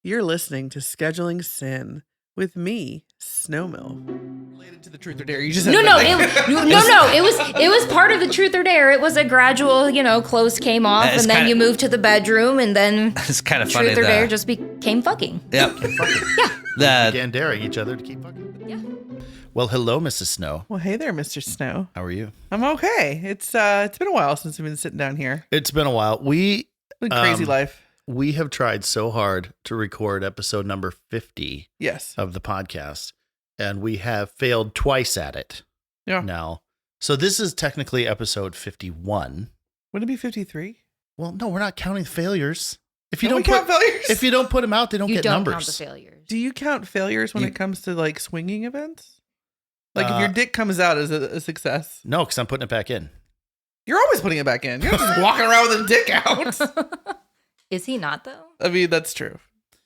You're listening to Scheduling Sin with me, Snomilf. Related to the truth or dare? You just No. It was part of the truth or dare. It was a gradual, clothes came off, and then you moved to the bedroom, and then it's kind of funny. Truth or dare just became fucking. Yep. Yeah. Began daring each other to keep fucking. Yeah. Well, hello, Mrs. Snow. Well, hey there, Mr. Snow. How are you? I'm okay. It's been a while since we've been sitting down here. It's been a while. It's been crazy life. We have tried so hard to record episode number 50 Yes. of the podcast, and we have failed twice at it. Yeah. Now, so this is technically episode 51. Wouldn't it be 53? Well, no, we're not counting failures. If you Don't don't we count failures? if you don't put them out, they don't You get don't numbers. count the failures. Do you count failures when it comes to like swinging events? Like if your dick comes out as a success? No, because I'm putting it back in. You're always putting it back in. You're not just walking around with a dick out. Is he not, though? I mean, that's true.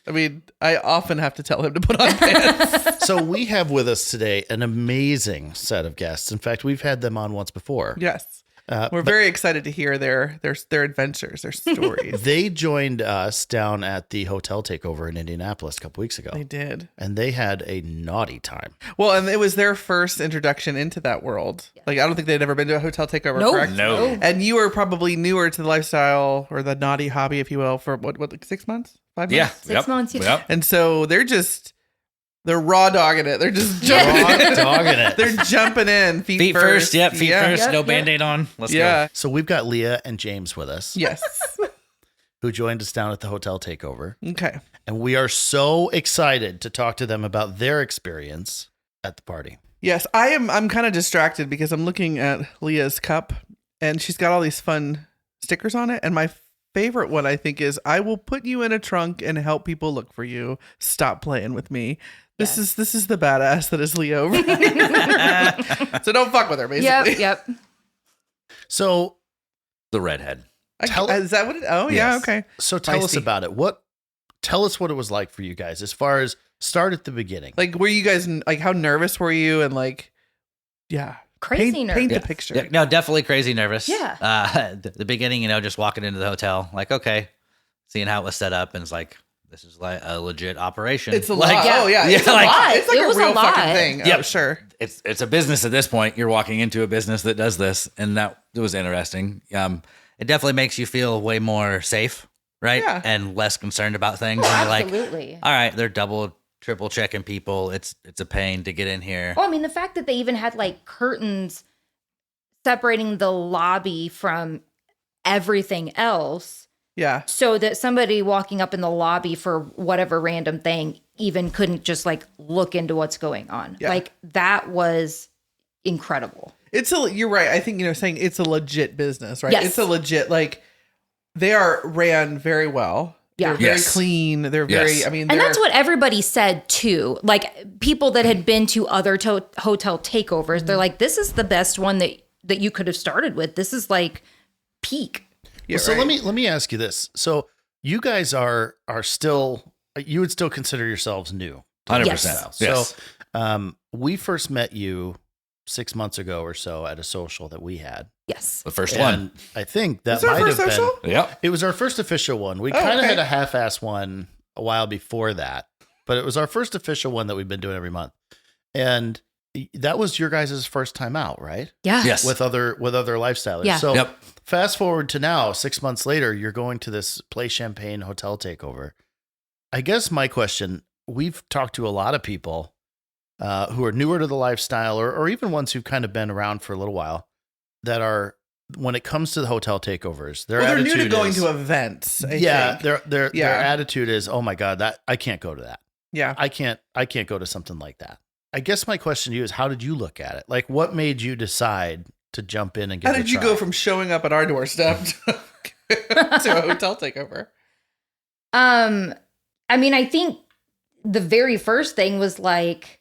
I mean, I often have to tell him to put on pants. So we have with us today an amazing set of guests. In fact, we've had them on once before. Yes. We're very excited to hear their adventures, their stories. They joined us down at the hotel takeover in Indianapolis a couple weeks ago. They did. And they had a naughty time. Well, and it was their first introduction into that world. Yeah. Like, I don't think they'd ever been to a hotel takeover, correct? No. And you were probably newer to the lifestyle or the naughty hobby, if you will, for what like 6 months? 5 months? Yeah. 6 months. Yeah. Yep. And so they're raw dogging it. They're just jumping Dogging it. They're jumping in. Feet first. Yep. Feet first. Yep, No yep. Band-Aid on. Let's Yeah. go. So we've got Leah and James with us, Yes. who joined us down at the hotel takeover. Okay. And we are so excited to talk to them about their experience at the party. Yes, I'm kind of distracted because I'm looking at Leah's cup and she's got all these fun stickers on it. And my favorite one, I think, is I will put you in a trunk and help people look for you. Stop playing with me. This is the badass that is Leah over here. So don't fuck with her, basically. Yep. So The redhead. Is that what it? Oh, yeah. Yes. Okay. So tell us Feisty. about it. Tell us what it was like for you guys as far as start at the beginning. Like, were you guys like, how nervous were you? And like, yeah. Crazy nervous. Paint Yeah. the picture. Yeah, no, definitely crazy nervous. Yeah. The beginning, just walking into the hotel, like, okay, seeing how it was set up, and it's like, this is like a legit operation. It's a like, lot. Oh, yeah. Yeah, It's a like- lot. It's like It a was a real fucking lot. thing. Yep. Oh, sure. It's a business at this point. You're walking into a business that does this, and that was interesting. It definitely makes you feel way more safe, right? Yeah. And less concerned about things. And you're like, Absolutely. all right, they're double, triple checking people. It's a pain to get in here. Well, I mean, the fact that they even had like curtains separating the lobby from everything else, Yeah. so that somebody walking up in the lobby for whatever random thing even couldn't just like look into what's going on. Yeah. Like that was incredible. You're right. I think, saying it's a legit business, right? Yes. It's a legit, like, they are ran very well. Yeah. They're very Yes. clean. They're very, Yes. I mean, And that's what everybody said too. Like people that had been to other hotel takeovers, they're like, this is the best one that you could have started with. This is like peak. Yeah, So right. let me ask you this. So you guys are still, you would still consider yourselves new. 100%. Yes. Yes. So we first met you 6 months ago or so at a social that we had. Yes. The first And one. I think that Was our might have first social? been. Yep. It was our first official one. We Oh, kind of okay. had a half-ass one a while before that, but it was our first official one that we've been doing every month. And that was your guys' first time out, right? Yeah. Yes. With other lifestylers. Yeah. So Yep. fast forward to now, 6 months later, you're going to this Play Champagne hotel takeover. I guess my question, we've talked to a lot of people who are newer to the lifestyle or even ones who've kind of been around for a little while that are, when it comes to the hotel takeovers, their they're attitude new to going is, to events. I think. their Yeah. attitude is, oh my God, that I can't go to that. Yeah. I can't go to something like that. I guess my question to you is, how did you look at it? Like, what made you decide to jump in and give How it a did you try? go from showing up at our doorstep to a hotel takeover? I mean, I think the very first thing was like,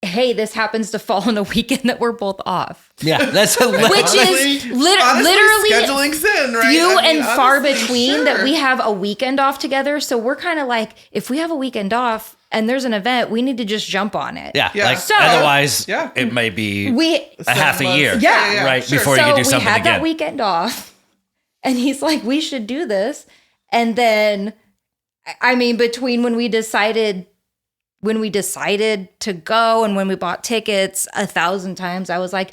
hey, this happens to fall on a weekend that we're both off. Yeah. That's Which Honestly- is Honestly, literally scheduling sin, right? few I mean, and far honestly, between that sure. we have a weekend off together. So we're kind of like, if we have a weekend off and there's an event, we need to just jump on it. Yeah. Yeah. Like, So- otherwise, Yeah. it may be We a half a months. year. Yeah. Right. sure. Before so you can do we something had again. that weekend off, and he's like, we should do this. And then I mean, between when we decided to go and when we bought tickets 1,000 times, I was like,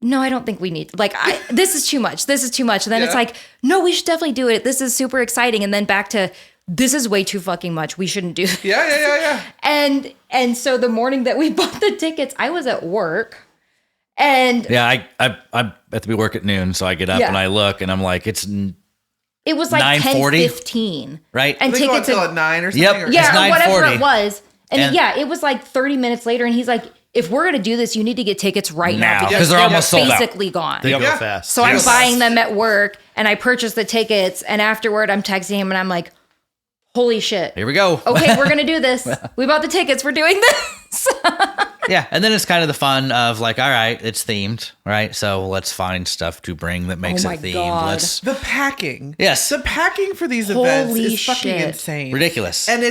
no, I don't think we need, like, this is too much. This is too much. And then it's like, no, we should definitely do it. This is super exciting. And then back to, this is way too fucking much. We shouldn't do this. Yeah. And so the morning that we bought the tickets, I was at work. And Yeah, I have to be work at noon, so I get up and I look, and I'm like, it was like 9:40? 10:15. right. And They go tickets until had- at 9 or something. Yep. or- It's yeah, or whatever 9:40. it was. And, And- it was like 30 minutes later. And he's like, if we're going to do this, you need to get tickets right now. Now, 'cause they're almost sold out. basically gone. They go Yeah. fast. So I'm Yes. buying them at work and I purchased the tickets. And afterward, I'm texting him and I'm like, holy shit. Here we go. Okay, we're going to do this. We bought the tickets. We're doing this. Yeah, and then it's kind of the fun of like, all right, it's themed, right? So let's find stuff to bring that makes Oh my it themed. God. Let's The packing. Yes. The packing for these events Holy is fucking shit. insane. ridiculous. And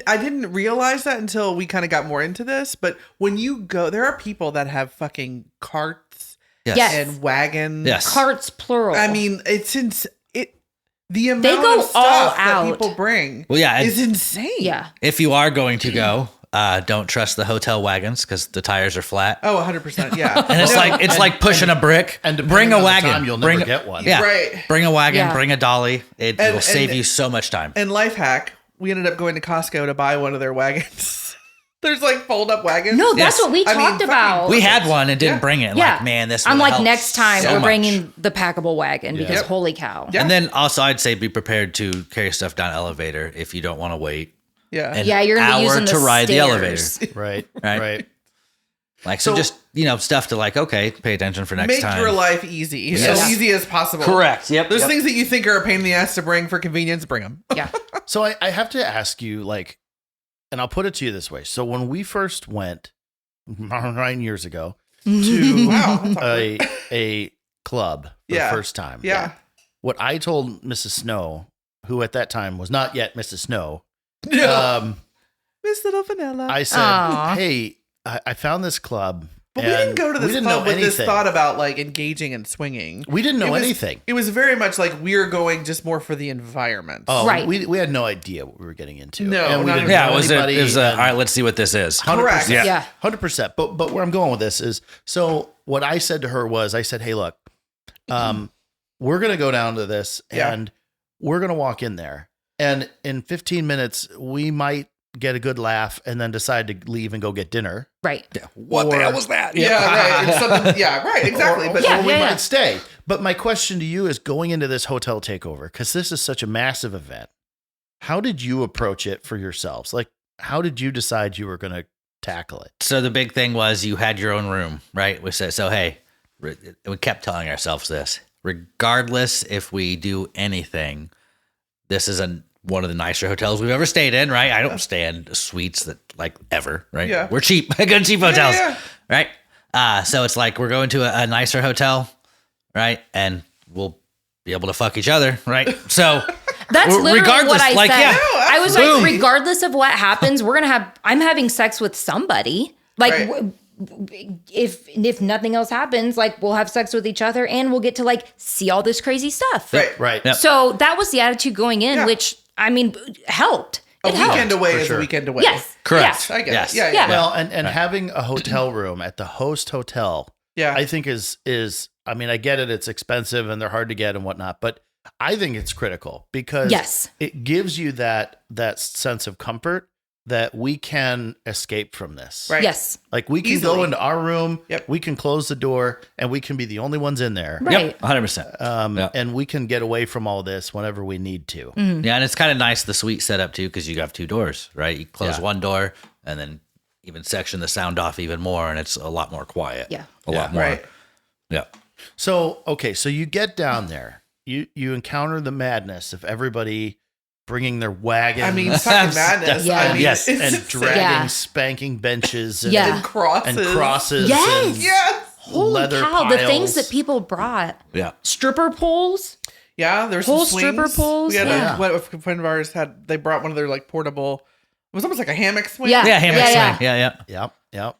I didn't realize that until we kind of got more into this. But when you go, there are people that have fucking carts yes. Yes. and wagons. Yes. Carts plural. I mean, the amount go of stuff all that out. people bring Well, yeah, is insane. yeah. If you are going to go, don't trust the hotel wagons because the tires are flat. Oh, 100%. Yeah. And it's like pushing a brick. and bring depending a on the wagon. time, you'll bring never get one. Yeah, Right. Bring a wagon. Yeah. Bring a dolly. It And- will save and- you so much time. And life hack, we ended up going to Costco to buy one of their wagons. There's like fold up wagons. No, that's Yes. what we I mean, talked fucking- about. We had one and didn't Yeah. bring it. And yeah. Like, man, this. I'm will like, help next time so we're much. bringing the packable wagon because Yep. holy cow. Yeah. And then also, I'd say be prepared to carry stuff down elevator if you don't want to wait. Yeah. An Yeah, you're gonna be hour using to the ride the stairs. elevator. Right. Right. Right. Like so, So- just stuff to like. Okay, pay attention for next Make time. your life easy. Yes. So easy as possible. Correct. Yep. There's yep. things that you think are a pain in the ass to bring for convenience, bring them. Yeah. So I have to ask you, like, and I'll put it to you this way. So when we first went 9 years ago to Wow. that's awkward. a club for Yeah. the first time, Yeah. what I told Mrs. Snow, who at that time was not yet Mrs. Snow, Miss Little Vanilla. I said, Aw. "Hey, I found this club, but we didn't go to we this didn't club know with this anything. thought about like engaging and swinging. We didn't know It was- anything. It was very much like we're going just more for the environment. Oh, Right. we had no idea what we were getting into. No, and we not didn't at Yeah, know it was. anybody, All and- right, let's see what this is. 100%. Correct. Yeah. 100%. But where I'm going with this is, so what I said to her was, I said, hey, look, we're going to go down to this Yeah. and we're going to walk in there. And in 15 minutes, we might get a good laugh and then decide to leave and go get dinner. Right. Yeah. What the Or- hell was that? Yeah, right. It's something, yeah, right. Exactly. Or, But Yeah, or we yeah, might yeah. stay. But my question to you is, going into this hotel takeover, because this is such a massive event, how did you approach it for yourselves? Like, how did you decide you were going to tackle it? So the big thing was you had your own room, right? We said, so hey, we kept telling ourselves this, regardless if we do anything, this is one of the nicer hotels we've ever stayed in, right? I don't stay in suites that like ever, right? Yeah. We're cheap, good cheap hotels, yeah. right? So it's like we're going to a nicer hotel, right? And we'll be able to fuck each other, right? So That's Well, literally regardless, what I like, said. yeah. I was Boom. like, regardless of what happens, I'm having sex with somebody. Like, Right. if nothing else happens, like we'll have sex with each other and we'll get to like see all this crazy stuff. right. Right. Yep. So that was the attitude going in, Yeah. which I mean helped. A It helped. weekend away For is sure. a weekend away. Yes. correct. Yeah. I get Yes. it. Yeah. Yeah. Well, and having a hotel room at the host hotel, Yeah. I think is I mean, I get it, it's expensive and they're hard to get and whatnot, but I think it's critical because Yes. it gives you that sense of comfort that we can escape from this. Right. Yes. Like we can Easily. go into our room, Yep. we can close the door, and we can be the only ones in there. Right. Yep, 100%. Yeah. And we can get away from all this whenever we need to. Yeah, and it's kind of nice the suite setup too because you have two doors, right? You close Yeah. one door and then even section the sound off even more, and it's a lot more quiet. Yeah. a lot more. Right. Yeah, So, okay, so you get down there, you encounter the madness of everybody bringing their wagons. I mean, fucking madness. Yeah. I mean, Yes. it's and insane. dragging Yeah. spanking benches and, Yeah. And crosses. and crosses Yes. and Yes. Holy leather cow, the things piles. that people brought. yeah. Stripper poles. Yeah, there's Whole some stripper swings. poles, We had yeah. a friend of ours they brought one of their like portable. It was almost like a hammock swing. Yeah. Yeah, hammock Yeah, swing. Yeah, Yep, yep.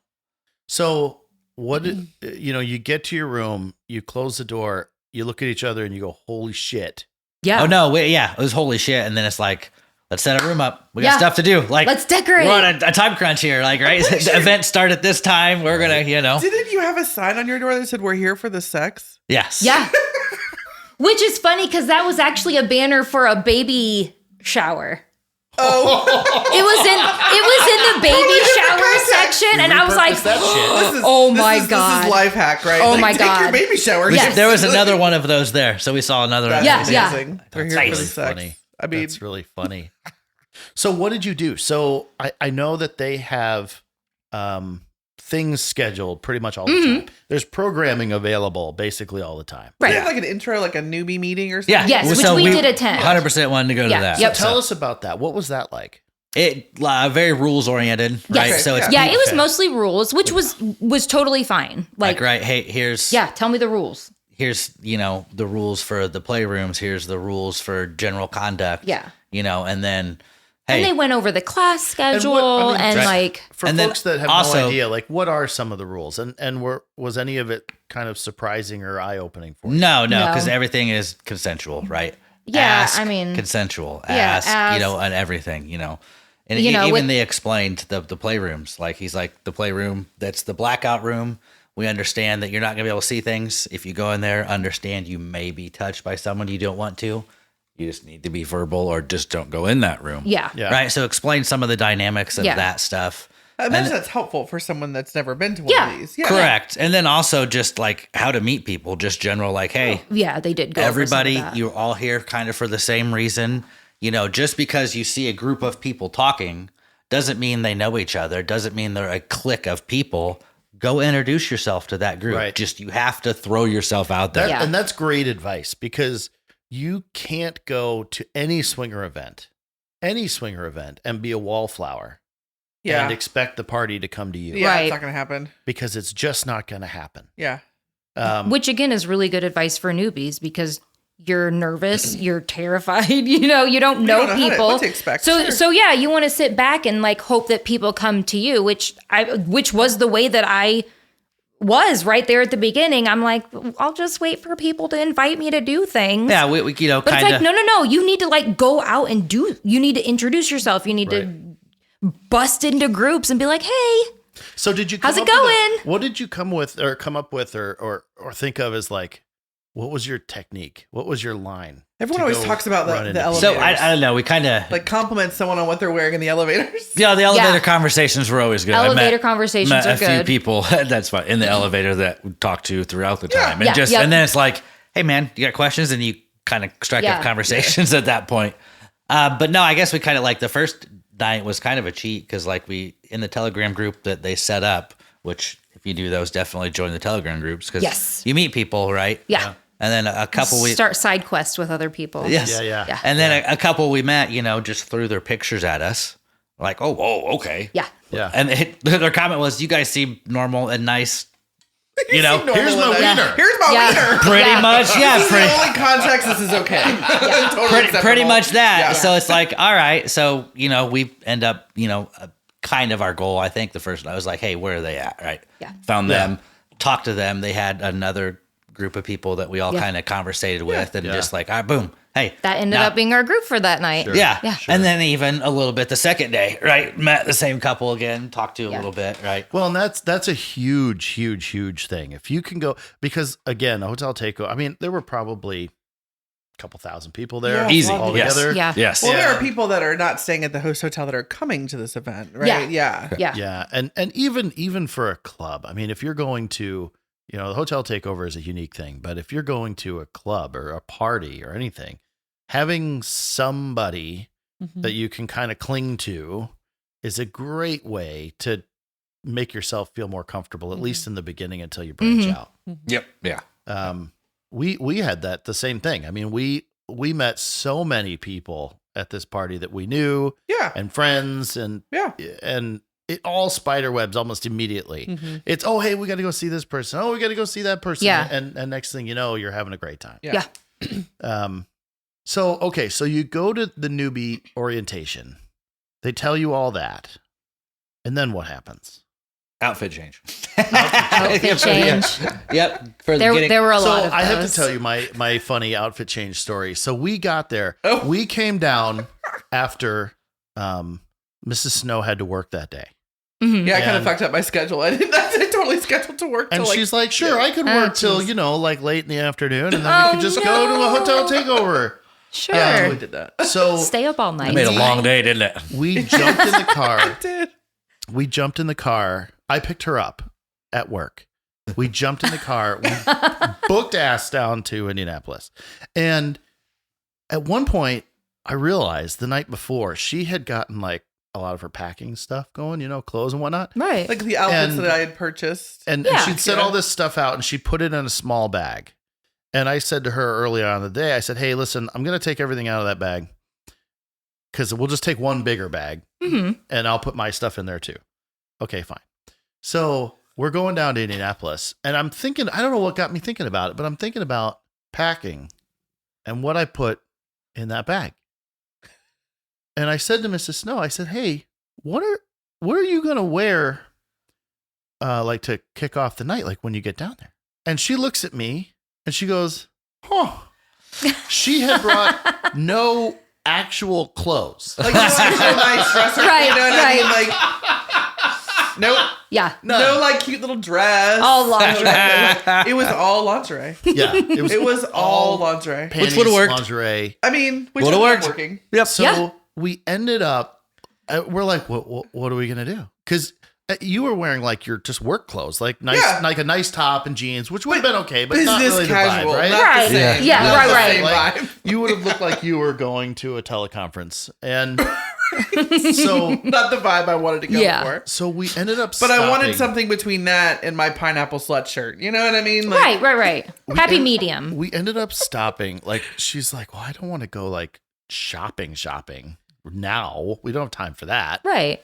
So what did you get to your room, you close the door, you look at each other and you go, holy shit. Yeah. Oh no, wait, yeah, it was holy shit, and then it's like let's set a room up. We Yeah. got stuff to do. Like, Let's decorate. We're on a time crunch here. Like, right? The event start at this time. We're gonna, Didn't you have a sign on your door that said "We're here for the sex"? Yes. Yeah. Which is funny because that was actually a banner for a baby shower. Oh, It was in the baby shower section, and I was like, Repurpose that shit. "Oh my God. This is life hack, right? Oh my Take your God. baby shower. Yes. There was another one of those there, so we saw another. That's Yeah, yeah. amazing. We're That's here for really the sex. funny. I mean, That's really funny. So what did you do? So I know that they have things scheduled pretty much all the time. There's programming available basically all the time. they right." have like an intro, like a newbie meeting or something. Yeah. Yes, which we did attend. 100% wanted to go Yeah. to that. Yep. Tell us about that. What was that like? It very rules oriented, right? Yes. So it's Yeah, it was Okay. mostly rules, which was totally fine. like, right, hey, here's Tell me the rules. here's the rules for the playrooms. Here's the rules for general conduct. Yeah. And then And hey, they went over the class schedule and, just like, for and then folks that have also- no idea, like what are some of the rules, and was any of it kind of surprising or eye opening for you? no, No. because everything is consensual, right? Yeah, Ask, I mean- consensual. Yeah, Ask, ask. and everything, And You know, even with- they explained the playrooms. Like he's like, the playroom, that's the blackout room. We understand that you're not gonna be able to see things. If you go in there, understand you may be touched by someone you don't want to. You just need to be verbal or just don't go in that room. yeah. Right. So explain some of the dynamics of Yeah. that stuff. I imagine that's helpful for someone that's never been to one Yeah. of these. Yeah. Correct. And then also just like how to meet people, just general, like, hey, Yeah, they did go over some of everybody, that. you're all here kind of for the same reason. Just because you see a group of people talking doesn't mean they know each other, doesn't mean they're a clique of people. Go introduce yourself to that group. Right. Just you have to throw yourself out there. Yeah. And that's great advice because you can't go to any swinger event, and be a wallflower Yeah. and expect the party to come to you Yeah. Right. It's not going to happen. because it's just not going to happen. Yeah. Which again is really good advice for newbies because you're nervous, you're terrified, you don't know don't know people. what to expect, So sure. so yeah, you want to sit back and like hope that people come to you, which was the way that I was right there at the beginning. I'm like, I'll just wait for people to invite me to do things. Yeah, we But kind it's like, of. no. You need to like go out and you need to introduce yourself. You need to bust into groups and be like, hey, So did you? How's come it up with going? what did you come up with, or think of as like, what was your technique? What was your line? Everyone to always go talks about run the into elevator. So I don't know. We kind of like compliment someone on what they're wearing in the elevators. the elevator Yeah. conversations were always good. Elevator I conversations met are a few good. people that's fine in the elevator that we talked to throughout the time, and Yeah, just yep. and then it's like, hey man, you got questions, and you kind of strike Yeah. up conversations at that point. But no, I guess we kind of like the first night was kind of a cheat because like we in the Telegram group that they set up, which if you do those, definitely join the Telegram groups because Yes. you meet people, right? Yeah. And then a couple we start side quests with other people. yes, Yeah. and then a couple we met, just threw their pictures at us, like, oh, okay, Yeah. Yeah. And their comment was, "You guys seem normal and nice." Here's my wiener. Here's my Yeah. wiener. Pretty Yeah. much, yeah. This is the only context this is okay. Totally Pretty acceptable. much that. Yeah. So it's like, all right. So we end up, kind of our goal. I think the first night was like, hey, where are they at? Right. Yeah. Found them, talked to them. They had another group of people that we all Yeah. kind of conversated with, and Yeah. just like, all right, boom, hey, That ended now- up being our group for that night. Sure. Yeah. Yeah. And then even a little bit the second day, right? Met the same couple again, talked to a Yeah. little bit, right? Well, and that's a huge thing. If you can go, because again, a hotel takeover. I mean, there were probably a couple thousand people there, Yeah. Easy. all Yes. together. Yeah. Yes. Well, there Yeah. are people that are not staying at the host hotel that are coming to this event, right? Yeah. Yeah. Yeah, and even for a club, I mean, if you're going to, the hotel takeover is a unique thing, but if you're going to a club or a party or anything, having somebody that you can kind of cling to is a great way to make yourself feel more comfortable, at least in the beginning until you branch out. Yep. Yeah. We had that the same thing. I mean, we met so many people at this party that we knew Yeah. and friends and it all spider webs almost immediately. It's, oh, hey, we got to go see this person. Oh, we got to go see that person. Yeah. And next thing you know, you're having a great time. Yeah. So you go to the newbie orientation. They tell you all that. And then what happens? Outfit change. Outfit change. Yep. For There were a So lot of I have those. to tell you my funny outfit change story. So we got there. Oh. We came down after Mrs. Snow had to work that day. Mhm. Yeah, I kind of And- fucked up my schedule. I totally scheduled to work. And till she's like, sure, I could work till, geez. like late in the afternoon, and then we could just go to a hotel takeover. Sure. I totally did that. So Stay up all night. It made a long day, didn't it? we jumped in the car. I did. We jumped in the car. I picked her up at work. We jumped in the car. We booked ass down to Indianapolis. And at one point, I realized the night before she had gotten like a lot of her packing stuff going, clothes and whatnot. Right. Like the outfits And- that I had purchased. And Yeah. she'd set all this stuff out and she put it in a small bag. And I said to her earlier on in the day, I said, hey, listen, I'm going to take everything out of that bag because we'll just take one bigger bag Mhm. and I'll put my stuff in there too. Okay, fine. So we're going down to Indianapolis and I'm thinking, I don't know what got me thinking about it, but I'm thinking about packing and what I put in that bag. And I said to Mrs. Snow, I said, hey, what are you going to wear like to kick off the night, like when you get down there? And she looks at me and she goes, huh. She had brought no actual clothes. Like, no nice dresser. Right, You know what I mean? right. Like, nope. Yeah. No, like cute little dress. All lingerie. It was all lingerie. Yeah. It was all lingerie. panties, would've worked. lingerie. I mean, which Would've was worked. working. Yep. So Yeah. we ended up, we're like, what are we going to do? Because you were wearing like your just work clothes, like nice, Yeah. like a nice top and jeans, which would have been okay, but not Business really casual, the vibe, right? not Right. the same. Yeah, not right, the right. same Like, vibe. you would have looked like you were going to a teleconference. And so, Not the vibe I wanted to go Yeah. for. so we ended up But I wanted stopping. something between that and my pineapple slut shirt. You know what I mean? Like, Right. Happy end- medium. We ended up stopping. Like, she's like, well, I don't want to go like shopping now. We don't have time for that. Right.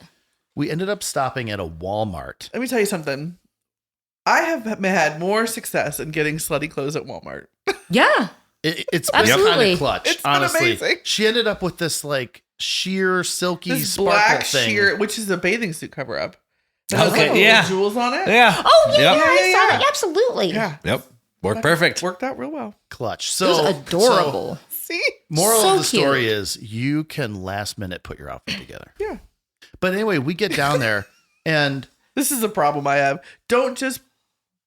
We ended up stopping at a Walmart. Let me tell you something. I have had more success in getting slutty clothes at Walmart. Yeah. It's been kind Absolutely. of clutch, It's been honestly. amazing. She ended up with this like sheer, silky, This sparkle black thing. sheer, which is a bathing suit cover up. It has Okay, like little yeah. jewels on it. Yeah. Oh, yeah, Yep. I saw Yeah. that. Absolutely. Yeah. Yep. Worked perfect. Worked out real well. Clutch. It So was adorable. See? moral So of the story cute. is you can last minute put your outfit together. Yeah. But anyway, we get down there and This is a problem I have. Don't just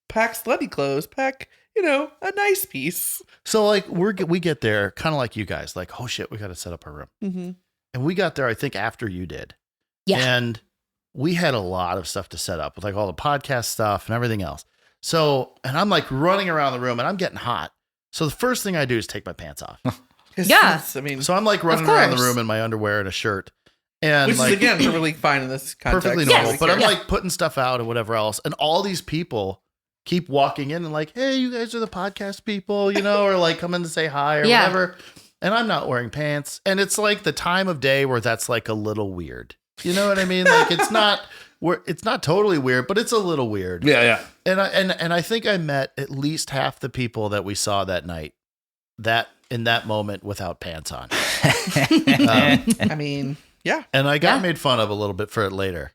pack slutty clothes. Pack, a nice piece. so like we get there kind of like you guys, like, oh shit, we got to set up our room. Mm-hmm. And we got there, I think, after you did. Yeah. And we had a lot of stuff to set up with like all the podcast stuff and everything else. So, and I'm like running around the room and I'm getting hot. So the first thing I do is take my pants off. Yeah. I mean, So I'm like running around the course. room in my underwear and a shirt. And which like is, again, perfectly fine in this context. perfectly Yes. normal. But I'm Yeah. like putting stuff out and whatever else. And all these people keep walking in and like, hey, you guys are the podcast people, or like come in to say hi or Yeah. whatever. And I'm not wearing pants. And it's like the time of day where that's like a little weird. You know what I mean? Like it's not totally weird, but it's a little weird. Yeah. And I think I met at least half the people that we saw that night in that moment without pants on. I mean, yeah. And I got Yeah. made fun of a little bit for it later.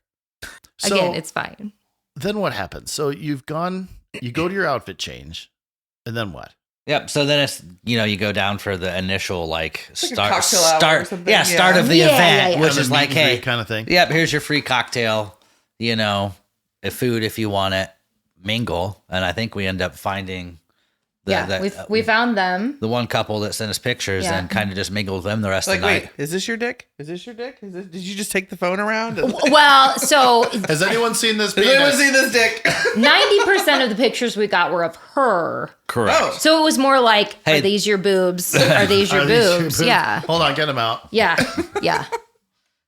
So Again, it's fine. then what happens? So you go to your outfit change, and then what? Yep. So then it's you go down for the initial like like a start cocktail hour or start something, yeah start yeah. of the Yeah, event, yeah. which Kind of is meet like, and hey, greet kind of thing. yep, here's your free cocktail. A food if you want it. Mingle, and I think we end up finding we found them. the one couple that sent us pictures Yeah. and kind of just mingled with them the rest Like, of the night. wait, is this your dick? Is this your dick? Did you just take the phone around? Well, so Has anyone seen this? Has anyone penis? seen this dick? 90% of the pictures we got were of her. Correct. Oh. So it was more like, Hey. are these your boobs? Are these your Are these your boobs? Yeah. Hold on, get them out. Yeah. Yeah.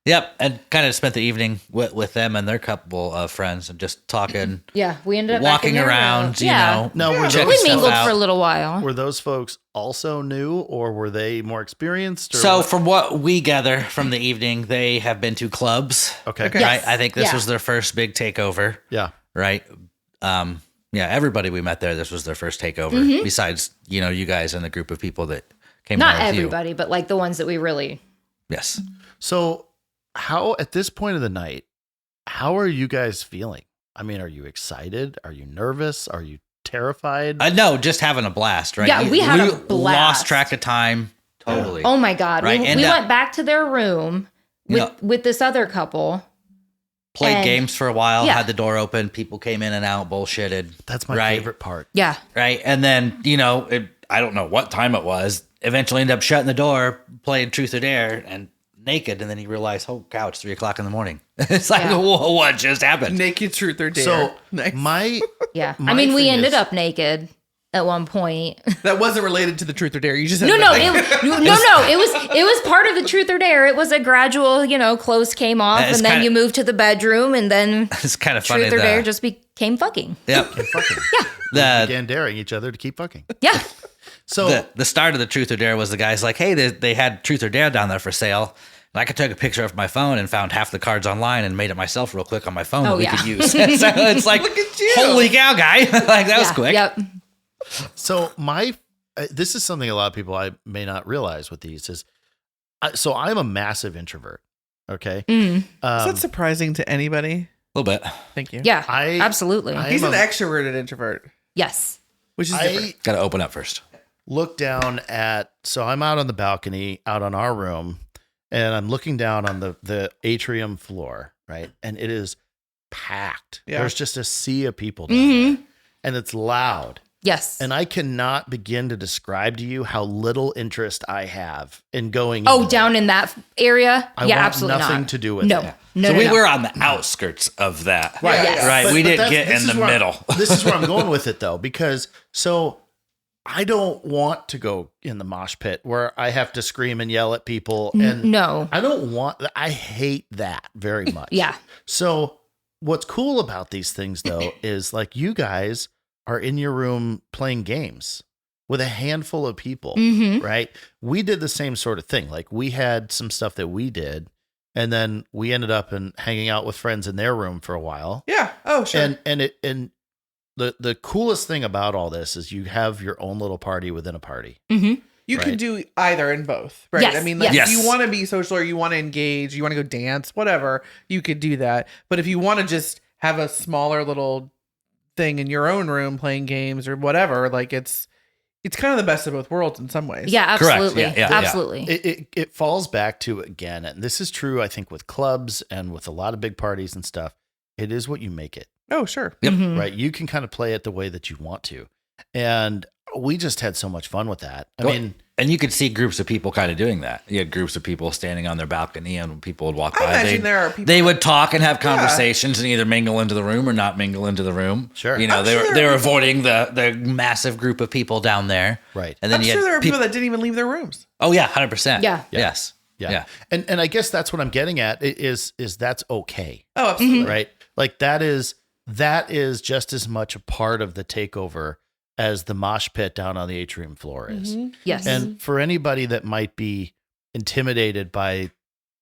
Yep, and kind of spent the evening with them and their couple of friends and just talking, Yeah. We ended up back walking in their room. around, Yeah. Now, were checking We stuff mingled out. for a little while. Were those folks also new, or were they more experienced? Or So what? from what we gather from the evening, they have been to clubs. Okay. Okay. Yes. Right? I think this Yeah. was their first big takeover. Yeah. Right. Yeah, everybody we met there, this was their first takeover. Besides, you guys and the group of people that came Not down with everybody, but like the ones that we really. you. Yes. So, how at this point of the night, how are you guys feeling? I mean, are you excited? Are you nervous? Are you terrified? No, just having a blast, right? Yeah, we had a lost blast. track of time. Totally. Oh my God. Right, We and, went back to their room with this other couple. Played and- games for a while, Yeah. had the door open, people came in and out, bullshitted. That's my right? favorite part. Yeah. Right. And then, I don't know what time it was, eventually ended up shutting the door, playing Truth or Dare and naked. And then he realized, oh, cow, it's 3:00 in the morning. It's like, Yeah. whoa, what just happened? Naked truth or dare. So Nice. Yeah. My I mean, we thing ended is- up naked at one point. That wasn't related to the truth or dare. You just said No, that. it was part of the truth or dare. It was a gradual, clothes came off, It's and then kinda- you moved to the bedroom, and then It's kind of funny. truth or dare just became fucking. Yep. Fucking The, began daring each other to keep fucking. Yeah. So the start of the Truth or Dare was the guy's like, hey, they had Truth or Dare down there for sale. And I could take a picture of my phone and found half the cards online and made it myself real quick on my phone that we could use. So it's like, Look at you. holy cow, guy. Like, that was quick. Yep. So this is something a lot of people I may not realize with these is, so I'm a massive introvert. Okay. Mm. Is that surprising to anybody? A little bit. Thank you. Yeah. I- absolutely. He's I'm an a- extroverted introvert, yes. which is different. I Got to open up first. look down at, so I'm out on the balcony out on our room and I'm looking down on the atrium floor, right? And it is packed. Yeah. There's just a sea of people down Mm-hmm. there, and it's loud. Yes. And I cannot begin to describe to you how little interest I have in going. Oh, into down in that area? I Yeah, want absolutely nothing not. to do with no. it. No, So no, we no. were on the outskirts of that. Right. Yes. Right. But- we but didn't that's- get this in the is where middle. This is where I'm going with it, though, because so I don't want to go in the mosh pit where I have to scream and yell at people, and No. I don't want. I hate that very much. Yeah. So what's cool about these things, though, is like you guys are in your room playing games with a handful of people, Mm-hmm. right? We did the same sort of thing. Like we had some stuff that we did, and then we ended up hanging out with friends in their room for a while. Yeah. Oh, sure. And the coolest thing about all this is you have your own little party within a party. Mm-hmm. You Right. can do either and both, right? Yes, I mean, like, yes. if you want to be social or you want to engage, you want to go dance, whatever, you could do that. But if you want to just have a smaller little thing in your own room playing games or whatever, like it's kind of the best of both worlds in some ways. Yeah, Correct. absolutely. Yeah, yeah, absolutely. It falls back to, again, and this is true, I think, with clubs and with a lot of big parties and stuff. It is what you make it, Oh, sure. Yep. Mhm. right? You can kind of play it the way that you want to. And we just had so much fun with that. I Well, mean, and you could see groups of people kind of doing that. You had groups of people standing on their balcony, and when people would walk I by, imagine there are people. they would talk and have conversations and either mingle into the room or not mingle into the room. Sure. You know, I'm they sure were there they are were people- avoiding the massive group of people down there. right. And then I'm you sure had there are peop- people that didn't even leave their rooms. Oh yeah, 100%. Yeah. Yes. Yeah. Yeah. And I guess that's what I'm getting at is that's okay. Oh, absolutely. Right. Like that is just as much a part of the takeover as the mosh pit down on the atrium floor is. Mhm. Yes. And for anybody that might be intimidated by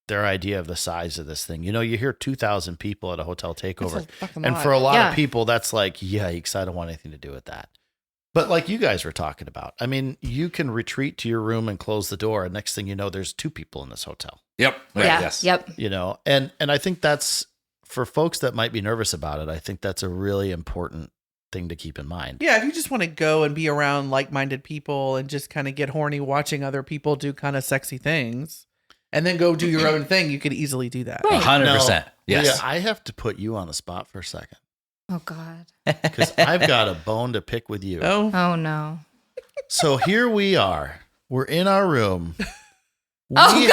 their idea of the size of this thing, you hear 2,000 people at a hotel That's takeover. a fucking And lot. for a lot Yeah. of people, that's like, yikes, I don't want anything to do with that. But like you guys were talking about, I mean, you can retreat to your room and close the door. And next thing you know, there's 2 people in this hotel, Yep. yeah. Yes. Yep. and I think that's, for folks that might be nervous about it, I think that's a really important thing to keep in mind. Yeah, if you just want to go and be around like-minded people and just kind of get horny watching other people do kind of sexy things and then go do your own thing, you could easily do that. Right. 100%. Yes. Leah, I have to put you on the spot for a second Oh God. because I've got a bone to pick with you. Oh, Oh no. So here we are. We're in our room. We Oh,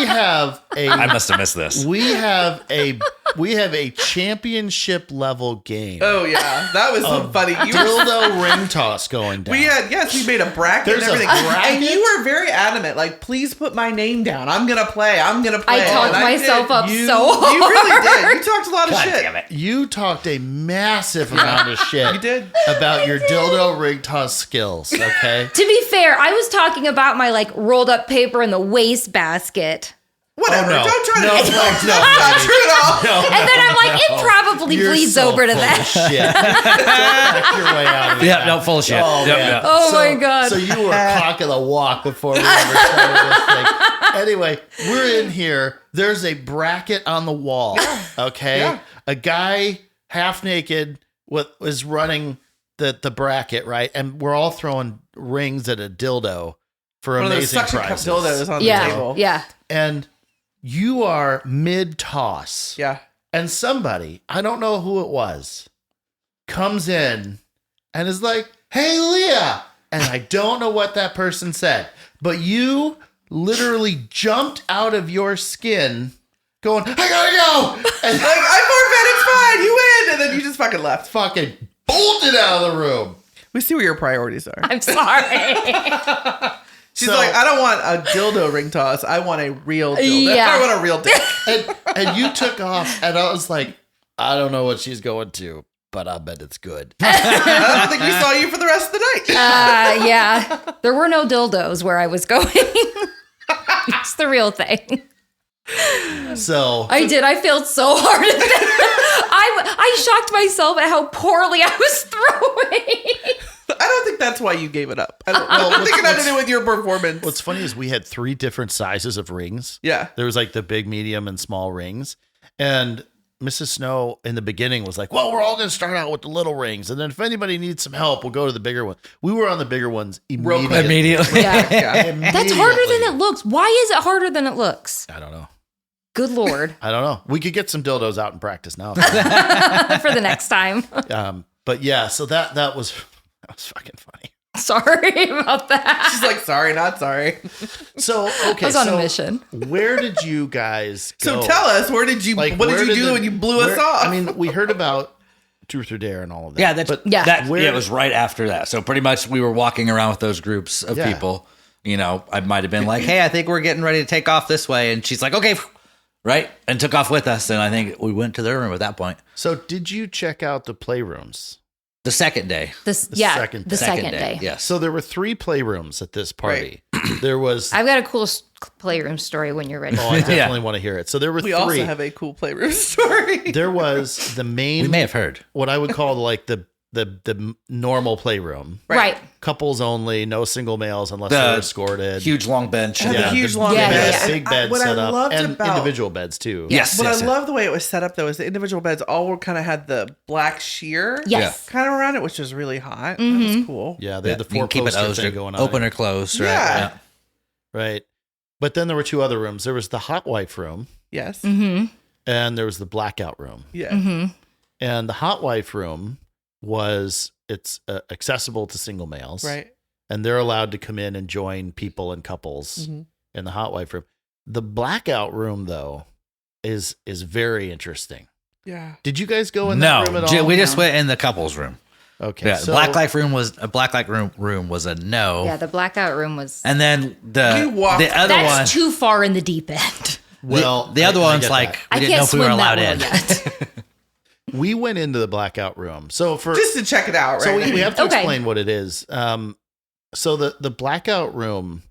have a I must have missed this. we have a championship level game. oh yeah, that was so funny. You were, Dildo ring toss going down. we made a bracket There's and a everything, and bracket? you were very adamant. Like, please put my name down. I'm gonna play. I talked And myself did. up You- so hard. You really did. You talked a lot of God shit. damn it. You talked a massive amount of shit. You did. About your dildo ring toss skills. Okay. To be fair, I was talking about my rolled up paper in the waste basket. Whatever. Oh, no. Don't try to No, deflect. no, That's not true at all. No, And then I'm like, it probably You're bleeds so over to full of that. Shit. Back your way out of it. Yeah, no, full of shit. Oh, Yep, man. yep. Oh, my God. So you were cock of the walk before we ever started this thing. Anyway, we're in here. There's a bracket on the wall. Okay. Yeah. A guy half naked was running the bracket, right? And we're all throwing rings at a dildo for One of those amazing suction cup prizes. dildos on the Yeah. table. Yeah. And you are mid-toss. Yeah. And somebody, I don't know who it was, comes in and is like, "Hey, Leah." And I don't know what that person said, but you literally jumped out of your skin going, "I gotta go." And Like, I forfeit, it's fine, you win. And then you just fucking left. fucking bolted out of the room. We see where your priorities are. I'm sorry. She's So- like, I don't want a dildo ring toss. I want a real dildo. Yeah. I want a real dick. And you took off, and I was like, I don't know what she's going to, but I bet it's good. I don't think we saw you for the rest of the night. Yeah. There were no dildos where I was going. It's the real thing. So I did. I failed so hard at that. I shocked myself at how poorly I was throwing. I don't think that's why you gave it up. I think it had to do with your performance. what's funny is we had 3 different sizes of rings. Yeah. There was like the big, medium, and small rings. And Mrs. Snow in the beginning was like, "Well, we're all going to start out with the little rings. And then if anybody needs some help, we'll go to the bigger one." We were on the bigger ones Real immediately. quick. Immediately. Yeah. That's harder than it looks. Why is it harder than it looks? I don't know. Good Lord. I don't know. We could get some dildos out and practice now. For the next time. But yeah, so that was fucking funny. Sorry about that. She's like, sorry, not sorry. So okay, I was on so a mission. where did you guys go? So tell us, what did you Like, do where when you blew us where- off? I mean, we heard about Truth or Dare and all of that. Yeah, that's Yeah. that. Where- Yeah, it was right after that. So pretty much, we were walking around with those groups of Yeah. people. You know, I might have been like, "Hey, I think we're getting ready to take off this way," and she's like, "Okay," right, and took off with us. And I think we went to their room at that point. So did you check out the playrooms? The second day. The second second day. Yes. So there were 3 playrooms at this party. There was. I've got a cool playroom story when you're ready. Oh, I definitely want to hear it. So there were we 3. also have a cool playroom story. There was the main. we may have heard. what I would call like the normal playroom. Right. Couples only, no single males unless The they're escorted. Huge long bench. Had Yeah, a huge the long Yeah, bed. yeah, yeah. big bed What set I up loved and about individual beds too. Yes. What yes, I yes. love the way it was set up though is the individual beds all kind of had the black sheer Yes. kind of around it, which was really hot. That was cool. Yeah, they had the You 4 can keep it poster thing open, going on. open or closed. Right. Yeah. Right. But then there were 2 other rooms. There was the hot wife room Yes. Mm-hmm. and there was the blackout room. Yeah. Mm-hmm. And the hot wife room it's accessible to single males. Right. And they're allowed to come in and join people and couples Mhm. in the hot wife room. The blackout room though is very interesting. Yeah. Did you guys go in that room at all? We just went in the couples room. Okay. Yeah, so- blacklight room was a no. Yeah, the blackout room was. And then We the walked- other That's one, too far in the deep end. Well, the other I one's get like that. we I didn't can't know if we were swim allowed that in. well yet. We went into the blackout room. So for Just to check it out, right? so we have to Okay. explain what it is. So the blackout room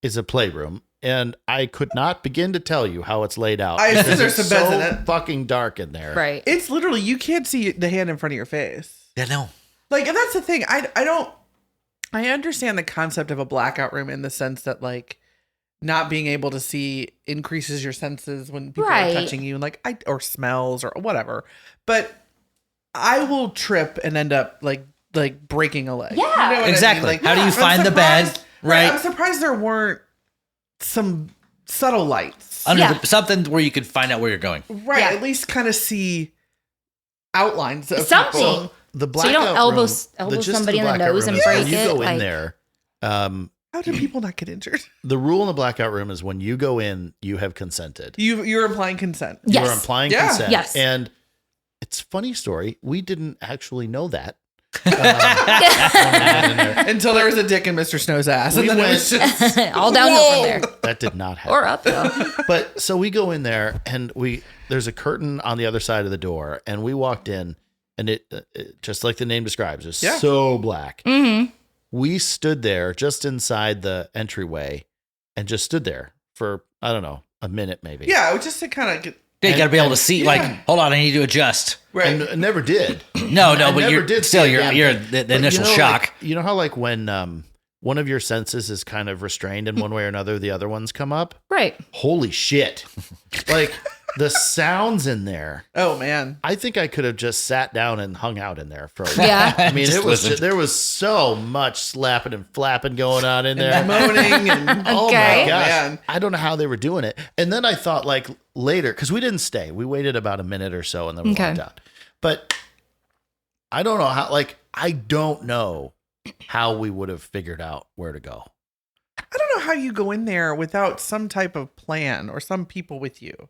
is a playroom, and I could not begin to tell you how it's laid out. I assume because there's it's some beds so in it. fucking dark in there. Right. It's literally you can't see the hand in front of your face. Yeah, no. Like, and that's the thing. I understand the concept of a blackout room in the sense that like not being able to see increases your senses when people Right. are touching you, and like or smells or whatever. But I will trip and end up like breaking a leg. Yeah. You know what I mean? Exactly. Like, How do you I'm find the bed, surprised- right? I'm surprised there weren't some subtle lights. Yeah. Something where you could find out where you're going. Right. Yeah. At least kind of see outlines of Something. people. The So blackout you don't elbow room, elbow gist of somebody in the blackout nose room and is when break you it. go in Like, there. How do people not get injured? The rule in the blackout room is when you go in, you have consented. You're implying consent. You Yes. are implying Yeah. consent. Yes. And it's a funny story. We didn't actually know that. Until there was a dick in Mr. Snow's ass. We And then it went- was just all downhill Whoa. from there. That did not happen. Or up though. But so we go in there and there's a curtain on the other side of the door, and we walked in, and it just like the name describes, it's Yeah. so black. Mm-hmm. We stood there just inside the entryway and just stood there for, I don't know, a minute maybe. Yeah, it was just to kind of get Yeah, you got to be able to see. yeah. Like, hold on, I need to adjust. right. And I never did. No, I but never you're did still see a damn you're thing. the But initial shock. Like, you know how like when one of your senses is kind of restrained in one way or another, the other ones come up? Right. Holy shit. Like the sounds in there. Oh man. I think I could have just sat down and hung out in there for a while. Yeah. I mean, Just there was so much slapping and flapping going on in there. Moaning and Oh Okay. my gosh. Man. I don't know how they were doing it. And then I thought like later, because we didn't stay. We waited about a minute or so and then we Okay. walked out. But I don't know how, like, I don't know how we would have figured out where to go. I don't know how you go in there without some type of plan or some people with you.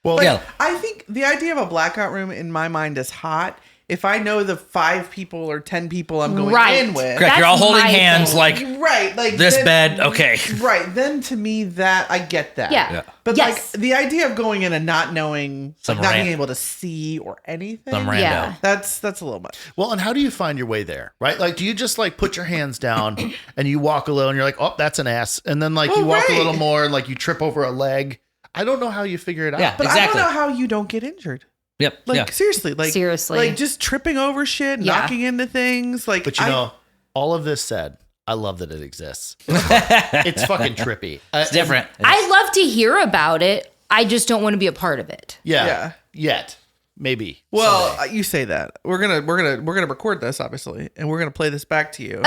Well, Like, Yeah. I think the idea of a blackout room in my mind is hot if I know the 5 people or 10 people I'm going Right. in with. Correct. You're all That's holding my hands thing. like Right, like this then- bed. Okay. Right, then to me that I get that. Yeah. Yeah. But Yes. like the idea of going in and not knowing, Some like, not ran- being able to see or anything, Some rando. Yeah. that's a little much. Well, and how do you find your way there, right? Like, do you just like put your hands down and you walk a little and you're like, oh, that's an ass. And then like you Well, walk a right. little more and like you trip over a leg. I don't know how you figure it out. Yeah. But Exactly. I don't know how you don't get injured. Yep. Like yeah. seriously, like just tripping over shit, Yeah. knocking into things. Like, But you know, all of this said, I love that it exists. It's fucking trippy. It's different. I love to hear about it. I just don't want to be a part of it. Yeah. Yeah. Yet. Maybe. well, someday. you say that we're gonna record this obviously, and we're gonna play this back to you.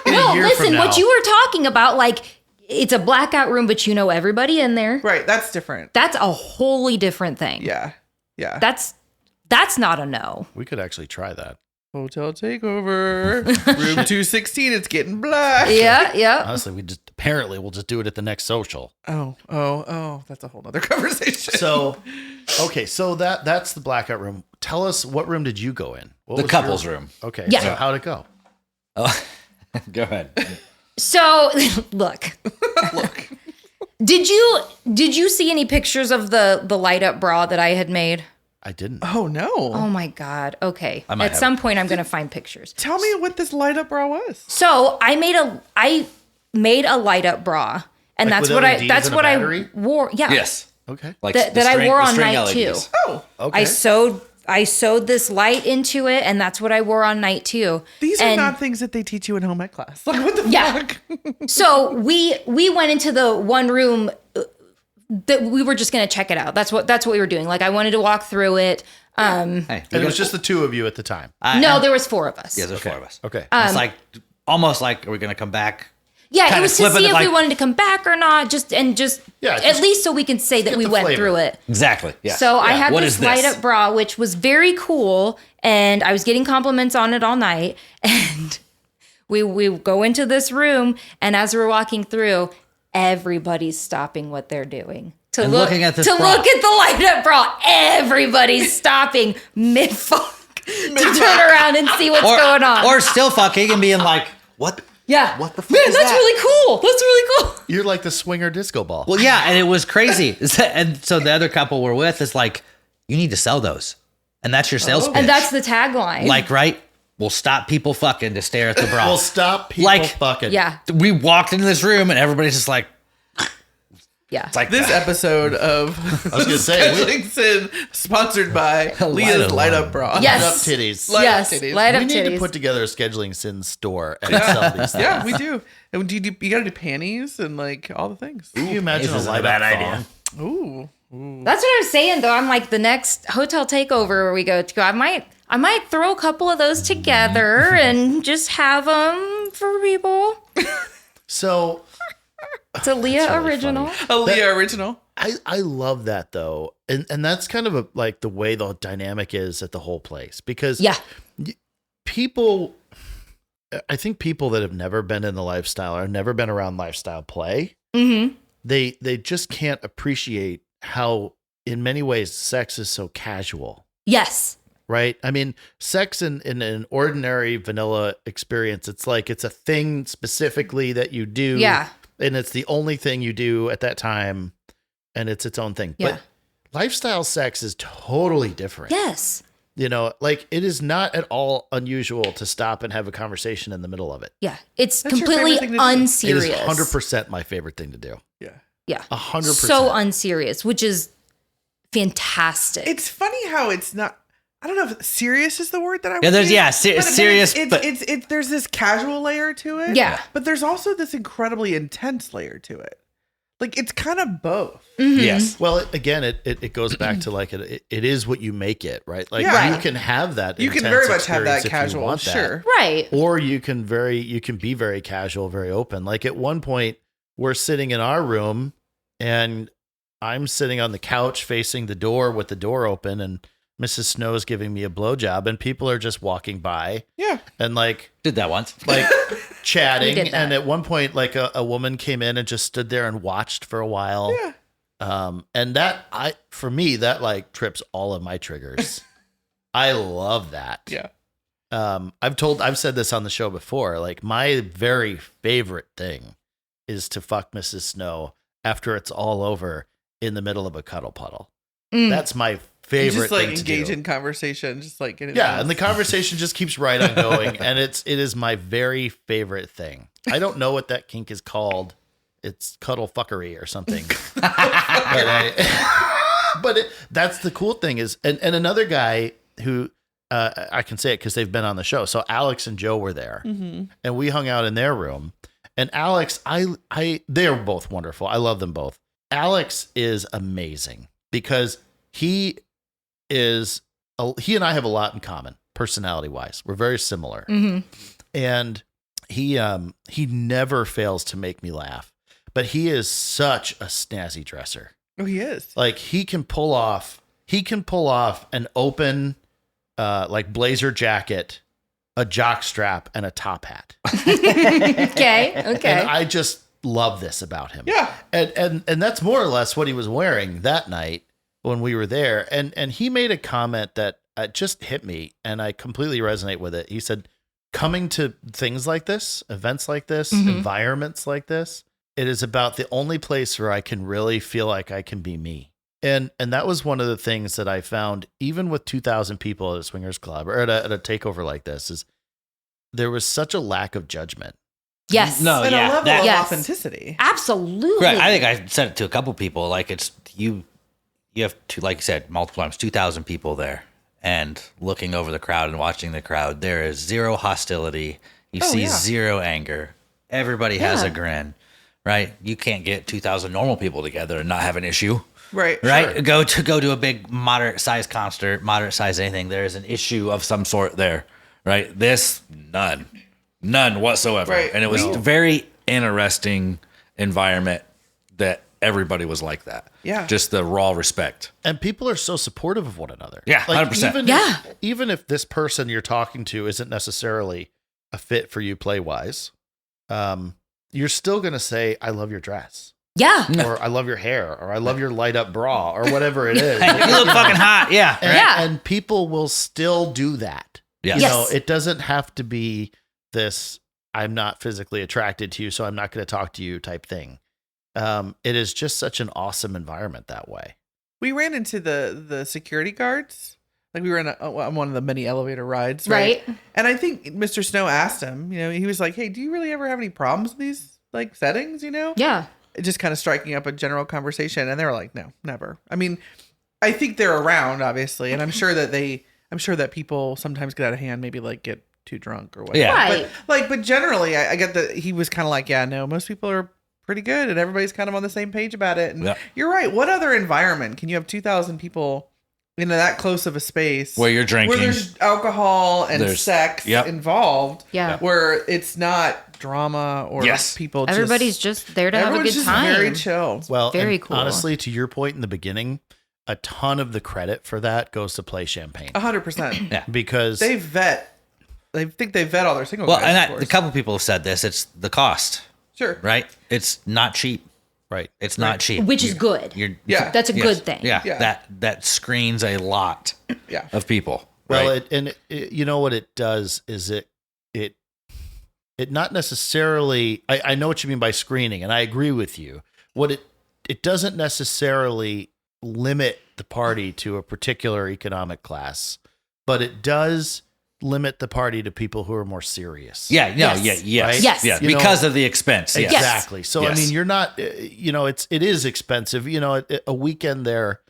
In a No, year listen, from what now. you were talking about, like, it's a blackout room, but you know everybody in there. Right, that's different. That's a wholly different thing. Yeah, yeah. That's not a no. We could actually try that. Hotel takeover, room 216. It's getting black. Yeah. Honestly, we'll just do it at the next social. Oh. That's a whole nother conversation. So, okay, so that's the blackout room. Tell us, what room did you go in? What The was couples your- room. Okay, Yeah. so how'd it go? Oh, go ahead. So, look. Did you see any pictures of the light up bra that I had made? I didn't. Oh no. Oh my god. Okay. I might At have some point I'm going to find pictures. Tell me what this light up bra was. So, I made a light up bra, and Like that's with what LEDs that's and a what I battery? wore. Yeah. Yes. Okay. Like That the I string- wore the on string night LEDs. 2. Oh, Okay. I sewed this light into it, and that's what I wore on night 2. these are And not things that they teach you in home ec class. Like what the Yeah. fuck? so we went into the one room that we were just going to check it out. That's what we were doing. Like I wanted to walk through it. Hey, And it was just the two of you at the time. No, there was 4 of us. Yeah, there's 4 of us. Okay. It's like almost like, are we going to come back? Yeah, it kinda was to flipping see it if we like- wanted to come back or not. Yeah, At just least so we can say that get we the went flavor. through it. Exactly. Yeah. So I had What this is this? light up bra, which was very cool, and I was getting compliments on it all night. And we go into this room, and as we're walking through, everybody's stopping what they're doing to And look looking at this to bra. look at the light up bra. Everybody's stopping mid fuck to turn around and see what's going on. Or still fucking and being like, what? yeah, What the fuck man, is that's that? really cool. That's really cool. You're like the swinger disco ball. Well, yeah, and it was crazy. And so the other couple we're with is like, you need to sell those. And that's your sales pitch. And that's the tagline. like, right? We'll stop people fucking to stare at the bra. We'll stop people Like- fucking. yeah, We walked into this room and everybody's just like, yeah. it's like This episode of I was gonna say, Scheduling Sin sponsored by Light Leah's up Light one. Up Bra. Yes. up titties. Light yes, up titties. light up We need titties. to put together a scheduling sin store and sell these things. Yeah, we do. And you gotta do panties and like all the things. Can you imagine This a isn't light a bad up idea. thong? Ooh. That's what I'm saying though. I'm like the next hotel takeover we go to. I might throw a couple of those together and just have them for people. So It's a Leah really original. A Leah original. I love that though, and that's kind of like the way the dynamic is at the whole place because Yeah. people, I think people that have never been in the lifestyle or never been around lifestyle play, Mm-hmm. they just can't appreciate how in many ways sex is so casual. Yes. Right. I mean, sex in an ordinary vanilla experience, it's like it's a thing specifically that you do. Yeah. And it's the only thing you do at that time. And it's its own thing. Yeah. But lifestyle sex is totally different. Yes. You know, like it is not at all unusual to stop and have a conversation in the middle of it. Yeah. It's That's your completely favorite thing to do. unserious. It is 100% my favorite thing to do. Yeah. Yeah. 100%. So unserious, which is fantastic. It's funny how it's not. I don't know if serious is the word that I. Yeah, would there's- use, yeah, but serious, It's, but- it's there's this casual layer to it. Yeah. but there's also this incredibly intense layer to it. Like it's kind of both. Yes. Well, it goes back to like it is what you make it, right? Like Yeah. you Right. can have that. You can intense very much have experience that if you casual, want that. sure. Right. Or you can be very casual, very open. Like at one point, we're sitting in our room, and I'm sitting on the couch facing the door with the door open, and Mrs. Snow is giving me a blowjob, and people are just walking by Yeah. and like Did that once. chatting. We did that. And at one point, like a woman came in and just stood there and watched for a while. Yeah. And for me, that like trips all of my triggers. I love that. Yeah. I've said this on the show before. Like my very favorite thing is to fuck Mrs. Snow after it's all over in the middle of a cuddle puddle. That's my favorite Just like thing to engage do. in conversation, just like getting Yeah, and the conversation just keeps right on going, and it is my very favorite thing. I don't know what that kink is called. It's cuddle fuckery or something. That's the cool thing is, and another guy who I can say it because they've been on the show. So Alex and Joe were there, and we hung out in their room. And Alex, they are both wonderful. I love them both. Alex is amazing because he and I have a lot in common, personality wise. We're very similar, and he never fails to make me laugh. But he is such a snazzy dresser. Oh, he is. Like he can pull off an open like blazer jacket, a jock strap, and a top hat. Okay. And I just love this about him. Yeah. And that's more or less what he was wearing that night when we were there. And he made a comment that just hit me, and I completely resonate with it. He said, coming to things like this, events like this, environments like this, it is about the only place where I can really feel like I can be me. And that was one of the things that I found, even with 2,000 people at a swingers club or at a takeover like this, is there was such a lack of judgment. Yes. No, And a yeah, level that- of Yes. authenticity. Absolutely. Right. I think I said it to a couple people. Like it's you have to, like you said, multiple times, 2,000 people there, and looking over the crowd and watching the crowd, there is zero hostility. You see yeah. zero anger. Everybody has Yeah. a grin. Right. You can't get 2,000 normal people together and not have an issue. Right. Right. Go to a big moderate size concert, moderate size anything. There is an issue of some sort there. Right. This none whatsoever. Right. And it was a very interesting environment that everybody was like that. Yeah. Just the raw respect. And people are so supportive of one another. Yeah, 100%. Even if this person you're talking to isn't necessarily a fit for you play wise, you're still going to say, I love your dress. Yeah. Or I love your hair, or I love your light up bra, or whatever it is. You look fucking hot. Yeah. And, Yeah. and people will still do that. Yes. You Yes. know, it doesn't have to be this, I'm not physically attracted to you, so I'm not going to talk to you type thing. It is just such an awesome environment that way. We ran into the security guards. Like we were on one of the many elevator rides. Right. And I think Mr. Snow asked him, he was like, hey, do you really ever have any problems with these like settings, Yeah. Just kind of striking up a general conversation. And they were like, no, never. I mean, I think they're around, obviously. And I'm sure that people sometimes get out of hand, maybe like get too drunk or whatever. Yeah. Right. But generally, I get that he was kind of like, yeah, no, most people are pretty good and everybody's kind of on the same page about it. And you're right. What other environment can you have 2,000 people in that close of a space Where you're drinking, where there's alcohol and There's- sex yep. involved? Yeah. Where it's not drama or people. Everybody's just there to have a everyone's good just time. very chill. Well, Very and cool. honestly, to your point in the beginning, a ton of the credit for that goes to Play Champagne 100%. Yeah. because They vet all their single Well, guys, and of a course. couple people have said this. It's the cost, Sure. right? It's not cheap. right. It's not cheap. Which is good. Yeah. That's a good thing. Yeah, Yeah. that screens a lot Yeah. of people. Well, right? you know what it does is it not necessarily. I know what you mean by screening, and I agree with you. What it doesn't necessarily limit the party to a particular economic class, but it does limit the party to people who are more serious. Yeah, no, Yes. yes, Right? Yes. yeah, You know- because of the expense. Yes. Exactly. So Yes. I mean, you're not. It is expensive. A weekend there.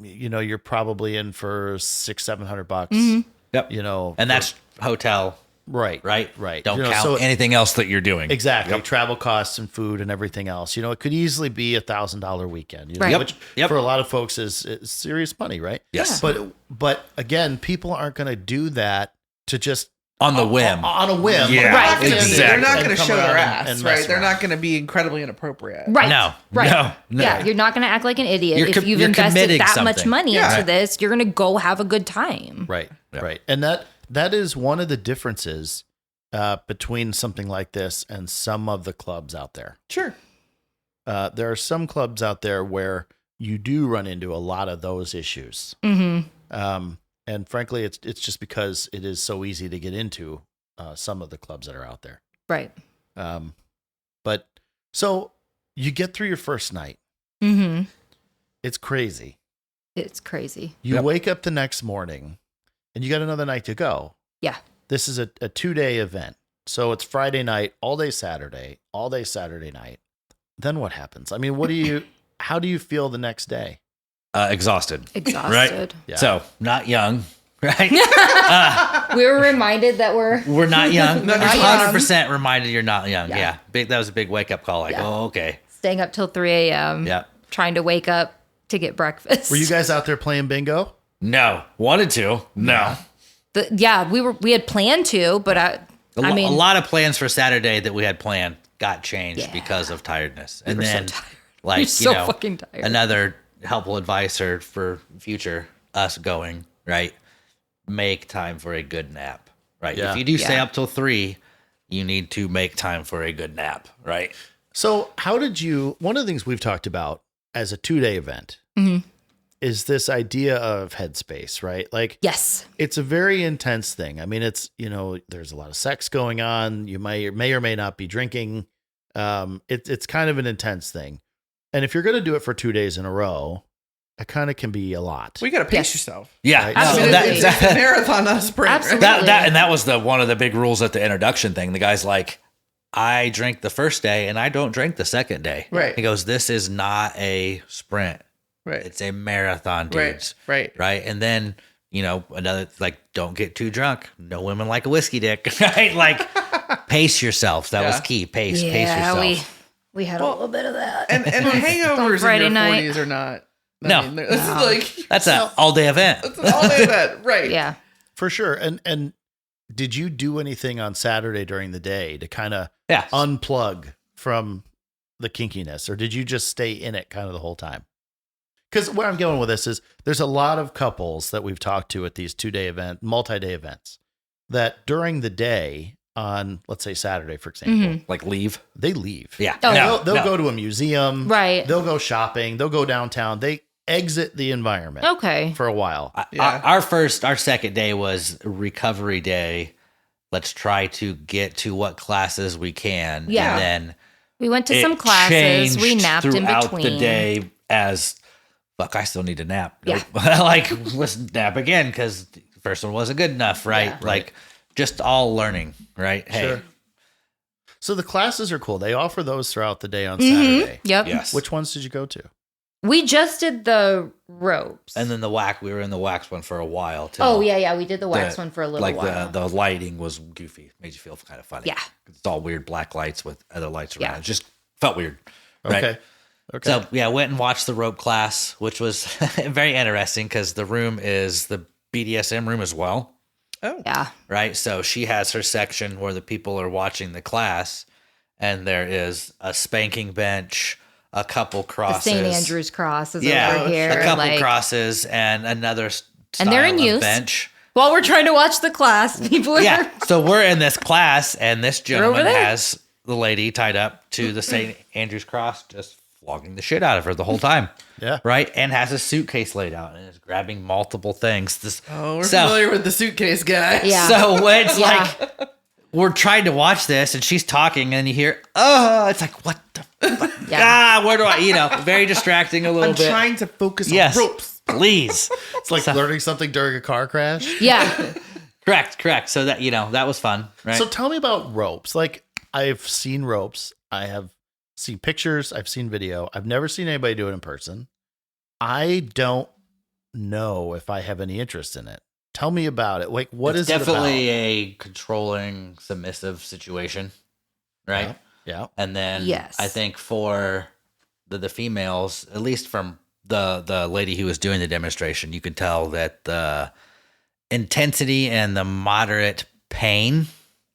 You're probably in for $600-700. Mhm. Yep. You know, And that's hotel, Right. Right. Don't You know, count so- anything else that you're doing. Exactly. Yep. Travel costs and food and everything else. You know, it could easily be $1,000 weekend, you know, Right. which Yep. for a lot of folks is serious money, right? Yes. But again, people aren't going to do that to just On the whim. on a whim. Yeah, Right. They're not And going to come show their around ass, and right? mess They're around. not going to be incredibly inappropriate. Right. No. Right. No. Yeah, you're not going to act like an idiot. You're If you've you're invested committing that much something. money Yeah. into this, you're going to go have a good time. Right. Yeah. Right. And that is one of the differences between something like this and some of the clubs out there. Sure. There are some clubs out there where you do run into a lot of those issues. Mm-hmm. And frankly, it's just because it is so easy to get into some of the clubs that are out there. Right. But so you get through your first night. Mm-hmm. It's crazy. It's crazy. You Yep. wake up the next morning and you got another night to go. Yeah. This is a 2-day event. So it's Friday night, all day Saturday night. Then what happens? I mean, how do you feel the next day? Exhausted. Exhausted. Yeah. So, not young, right? We were reminded that we're We're not young. Not young. 100% reminded you're not young. Yeah. Yeah. That was a big wake up call. Like, Yeah. oh, okay. staying up till 3 a.m. Yeah. Trying to wake up to get breakfast. Were you guys out there playing bingo? No. Wanted to. No. We had planned to, but A lot of plans for Saturday that we had planned got changed Yeah. because of tiredness. And were so then, tired. like, We're you so know, fucking tired. another helpful advice for future us going, right? Make time for a good nap, right? Yeah. If you do stay Yeah. up till 3, you need to make time for a good nap, right? So one of the things we've talked about as a 2-day event Mhm. is this idea of headspace, right? Like, yes. it's a very intense thing. I mean, it's, you know, there's a lot of sex going on. You may or may not be drinking. It's kind of an intense thing. And if you're going to do it for 2 days in a row, it kind of can be a lot. We got to pace Yes. yourself. Yeah. Right. No, Absolutely. that- It's a marathon, not a sprint. Absolutely. that was one of the big rules at the introduction thing. The guy's like, I drink the first day and I don't drink the second day. Right. He goes, this is not a sprint. Right. It's a marathon, dudes. Right. Right. And then, you know, another, like, don't get too drunk. No women like a whiskey dick. Right. Like, pace yourself. That was Yeah. key. Pace Yeah, yourself. we had a little bit of that. And hangovers in Friday your night. 40s are not. No. This is like That's an all day event. it's an all day event, right? Yeah. For sure. And did you do anything on Saturday during the day to kind of Yeah. unplug from the kinkiness, or did you just stay in it kind of the whole time? Because where I'm going with this is there's a lot of couples that we've talked to at these 2-day multi-day events that during the day on, let's say Saturday, for example, Like, leave. they leave. Yeah. Oh, No, They'll no. go to a museum. Right. They'll go shopping. They'll go downtown. They exit the environment Okay. for a while. Yeah. Our second day was recovery day. Let's try to get to what classes we can. Yeah. And then We went to some it classes. We changed napped in throughout between. the day as, fuck, I still need to nap. Yeah. Like, let's nap again because the first one wasn't good enough, right? Yeah. Like, just all learning, right? Hey, Sure. So the classes are cool. They offer those throughout the day on Mhm. Saturday. Yep. yes. Which ones did you go to? We just did the ropes. And then we were in the wax one for a while too. oh yeah, we did the wax one for a little like while. the lighting was goofy, made you feel kind of funny. Yeah. It's all weird black lights with other lights around. Yeah. It just felt weird. Right? Okay. Okay. So yeah, went and watched the rope class, which was very interesting because the room is the BDSM room as well, Oh. yeah. right? So she has her section where the people are watching the class, and there is a spanking bench, a couple The crosses, St. Andrew's cross is yeah, over here. a couple like, crosses, and another And they're in style of use. bench. while we're trying to watch the class, people are Yeah. So we're in this class, and this over gentleman there. has the lady tied up to the St. Andrew's cross, just flogging the shit out of her the whole time. Yeah. Right. And has a suitcase laid out and is grabbing multiple things. Oh, we're familiar with the suitcase guy. Yeah. So it's Yeah. like we're trying to watch this, and she's talking, and you hear, oh, it's like, what the fuck? Yeah. Where do I, very distracting a little I'm bit. trying to focus Yes. on ropes. Please. It's like learning something during a car crash. Yeah. Correct. So that, that was fun. Right. So tell me about ropes. Like, I've seen ropes. I have seen pictures. I've seen video. I've never seen anybody do it in person. I don't know if I have any interest in it. Tell me about it. Like, what it's is it about? definitely a controlling, submissive situation, right? Yeah. And then Yes. I think for the females, at least from the lady who was doing the demonstration, you could tell that the intensity and the moderate pain,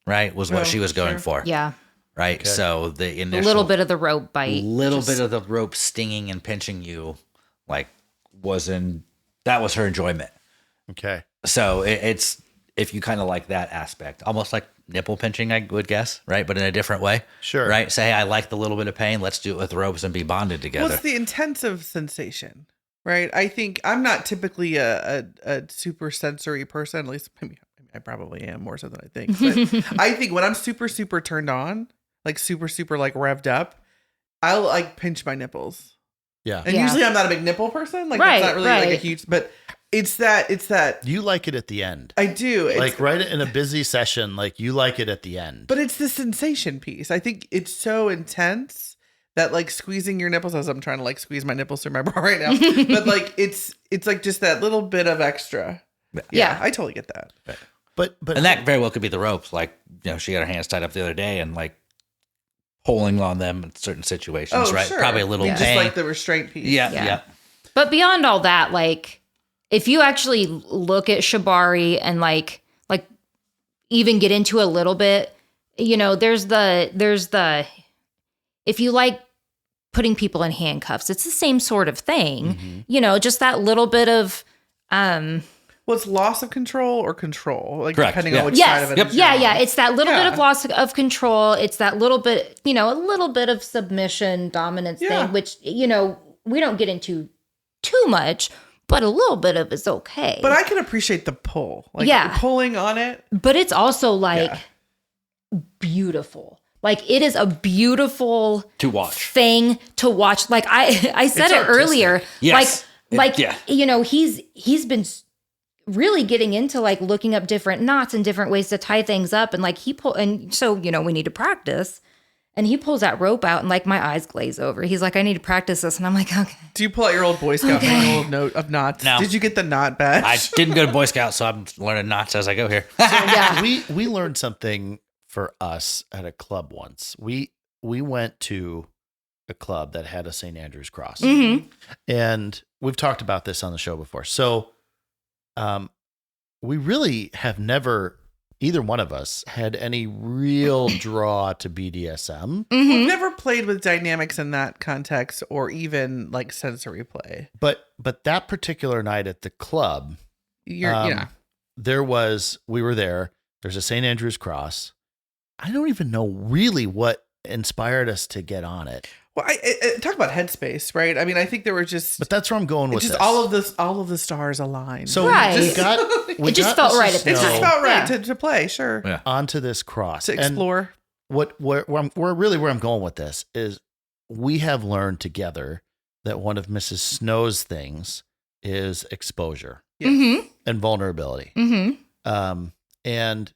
right, was what she was going for. Yeah. Right. Okay. So the initial A little bit of the rope bite. little bit of the rope stinging and pinching you, like that was her enjoyment. Okay. So it's if you kind of like that aspect, almost like nipple pinching, I would guess, right? But in a different way. Sure. Right. Say, hey, I like the little bit of pain. Let's do it with ropes and be bonded together. Well, it's the intensive sensation, right? I think I'm not typically a super sensory person. At least maybe I probably am more so than I think. But I think when I'm super, super turned on, like super, super like revved up, I'll like pinch my nipples. Yeah. And Yeah. usually I'm not a big nipple person. Like Right, that's not really like a right. huge, but it's that You like it at the end. I do. It's, Like right in a busy session, like you like it at the end. but it's the sensation piece. I think it's so intense that like squeezing your nipples, as I'm trying to like squeeze my nipples through my bra right now, but like it's like just that little bit of extra. Yeah. I totally get that. But and that very well could be the ropes. Like, she got her hands tied up the other day and like pulling on them in certain situations, right? Sure. Probably a little Just pain. like the restraint piece. yeah, Yeah. yeah. But beyond all that, like if you actually look at shibari and like even get into a little bit, there's the if you like putting people in handcuffs, it's the same sort of thing. Just that little bit of Well, it's loss of control or control, like Correct, depending yeah. on which yes, side of it. Yep. is you're on. yeah. It's that little bit Yeah. of loss of control. It's that little bit, a little bit of submission, dominance Yeah. thing, which we don't get into too much, but a little bit of it's okay. But I can appreciate the pull. Like Yeah. pulling on it. But it's also like beautiful. Like it is a beautiful To watch. thing to watch. Like I said It's it artistic. earlier. Yes. Like Yeah. he's been really getting into like looking up different knots and different ways to tie things up, and like so we need to practice. And he pulls that rope out, and like my eyes glaze over. He's like, I need to practice this, and I'm like, okay. Do you pull out your old Boy Scout manual of knots? No. Did you get the knot badge? I didn't go to Boy Scouts, so I'm learning knots as I go here. Yeah. we learned something for us at a club once. We went to a club that had a St. Andrew's cross. Mm-hmm. And we've talked about this on the show before. So we really have never, either one of us, had any real draw to BDSM. We've never played with dynamics in that context or even like sensory play. But that particular night at the club, we were there. There's a St. Andrew's cross. I don't even know really what inspired us to get on it. Well, I talk about headspace, right? I mean, I think there were just But that's where I'm going with just this. all of the stars aligned. So Right. we got It just felt right at the it time. just felt right Yeah. to play, sure, Yeah. onto this cross to explore. And where I'm going with this is we have learned together that one of Mrs. Snow's things is exposure Yes. Mm-hmm. and vulnerability. Mm-hmm. And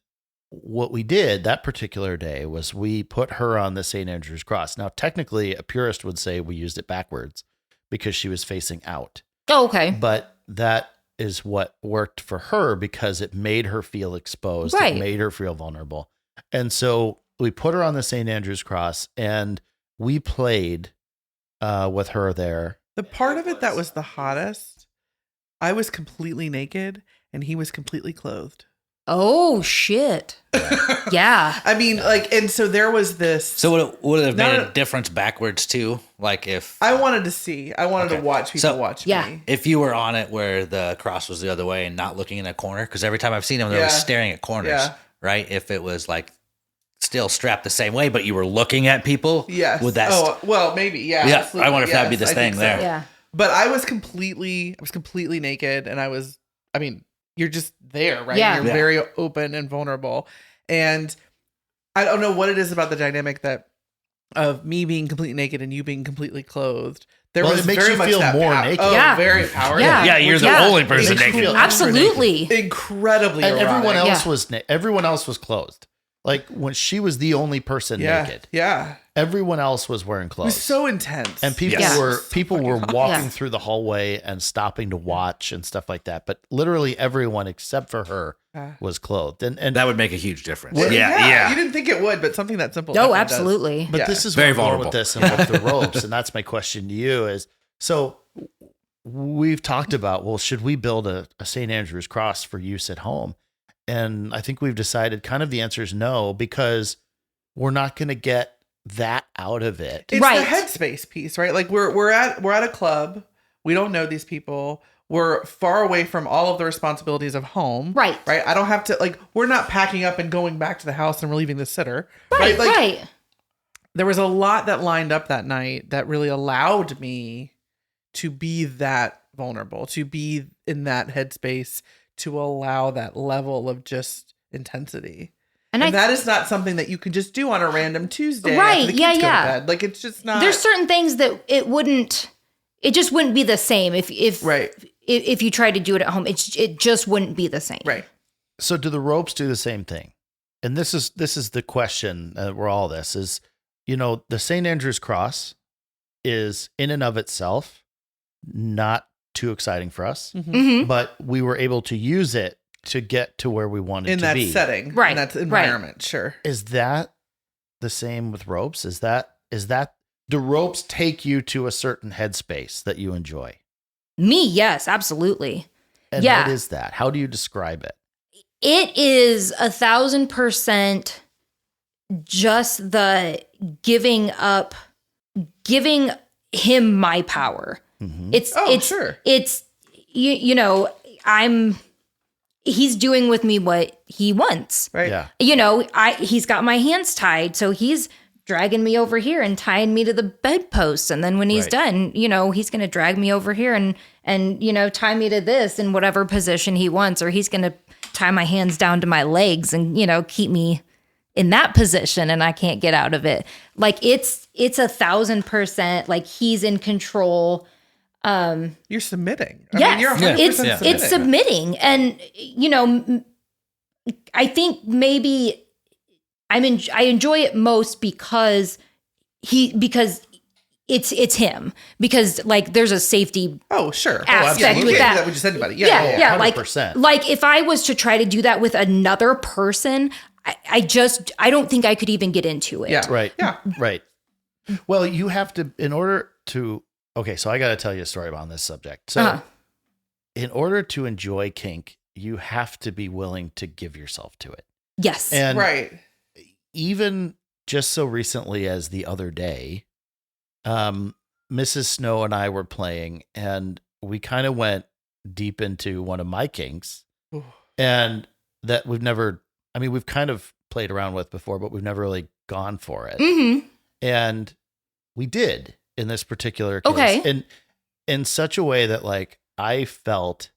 what we did that particular day was we put her on the St. Andrew's cross. Now, technically, a purist would say we used it backwards because she was facing out. Oh, okay. But that is what worked for her because it made her feel exposed. Right. It made her feel vulnerable. And so we put her on the St. Andrew's cross and we played with her there. The part of it that was the hottest, I was completely naked and he was completely clothed. Oh shit. Yeah. I mean, like, and so there was this. So would it have made Not a difference backwards too? Like if I wanted to Okay. watch people So- watch Yeah. me. if you were on it where the cross was the other way and not looking in a corner, because every time I've seen them, they were Yeah. staring at corners, Yeah. right? If it was like still strapped the same way, but you were looking at people, Yes. would that? Oh, well, maybe. Yeah. Yeah, absolutely. I wonder if that'd be Yes, this I think thing so. there. Yeah. But I was completely naked and I mean, you're just there, right? Yeah. You're Yeah. very open and vulnerable. And I don't know what it is about the dynamic of me being completely naked and you being completely clothed. There Well, was it makes very you much feel that more pow- naked. Oh, Yeah. very powerful. Yeah. Yeah, you're the Yeah. only person Makes you naked. feel Absolutely. Incredibly And erotic. everyone else was clothed. Like when she was the only person Yeah. naked. Yeah. Everyone else was wearing It clothes. was so intense. and people Yes. were walking Yeah. through the hallway and stopping to watch and stuff like that. But literally everyone except for her was clothed. And That would make a huge difference. Well, Yeah. You didn't think it would, but something that simple. Oh, definitely does. absolutely. but Yeah. this is Very where I'm going vulnerable. with this and with the ropes. And that's my question to you is, so we've talked about, well, should we build a St. Andrew's cross for use at home? And I think we've decided kind of the answer is no, because we're not going to get that out of it. It's Right. the headspace piece, right? Like we're at a club. We don't know these people. We're far away from all of the responsibilities of home. Right. Right. I don't have to we're not packing up and going back to the house and relieving the sitter. Right. Like Right. there was a lot that lined up that night that really allowed me to be that vulnerable, to be in that headspace, to allow that level of just intensity. And that is not something that you can just do on a random Tuesday. Right, After the kids yeah, go to yeah. bed. Like it's just not. There's certain things that it just wouldn't be the same if Right. if you tried to do it at home. It just wouldn't be the same. Right. So do the ropes do the same thing? And this is the question where all this is, the St. Andrew's cross is in and of itself not too exciting for us, Mm-hmm. but we were able to use it to get to where we wanted In to that be. setting. Right, In that right. environment. Sure. Is that the same with ropes? Is that do ropes take you to a certain headspace that you enjoy? Me, yes, absolutely. And Yeah. what is that? How do you describe it? It is 1,000% just the giving him my power. Mhm. Sure. It's he's doing with me what he wants. Right. Yeah. He's got my hands tied, so he's dragging me over here and tying me to the bedpost, and then when he's Right. done, he's going to drag me over here and tie me to this in whatever position he wants, or he's going to tie my hands down to my legs and keep me in that position and I can't get out of it. Like it's 1,000% like he's in control. You're submitting. I Yes, mean, you're 100% it's submitting, and I think maybe I enjoy it most because it's him, because like there's a safety Oh, sure. aspect You with can't that. do that with just anybody. yeah, Yeah. 100%. like if I was to try to do that with another person, I don't think I could even get into it. Yeah. Right. Yeah. Right. Well, you have to, in order to, okay, so I got to tell you a story about this subject. So, Uh-huh. in order to enjoy kink, you have to be willing to give yourself to it. Yes. And Right. even just so recently as the other day, Mrs. Snow and I were playing, and we kind of went deep into one of my kinks, Ooh. and that we've kind of played around with before, but we've never really gone for it. Mm-hmm. And we did in this particular case. Okay. And in such a way that like I told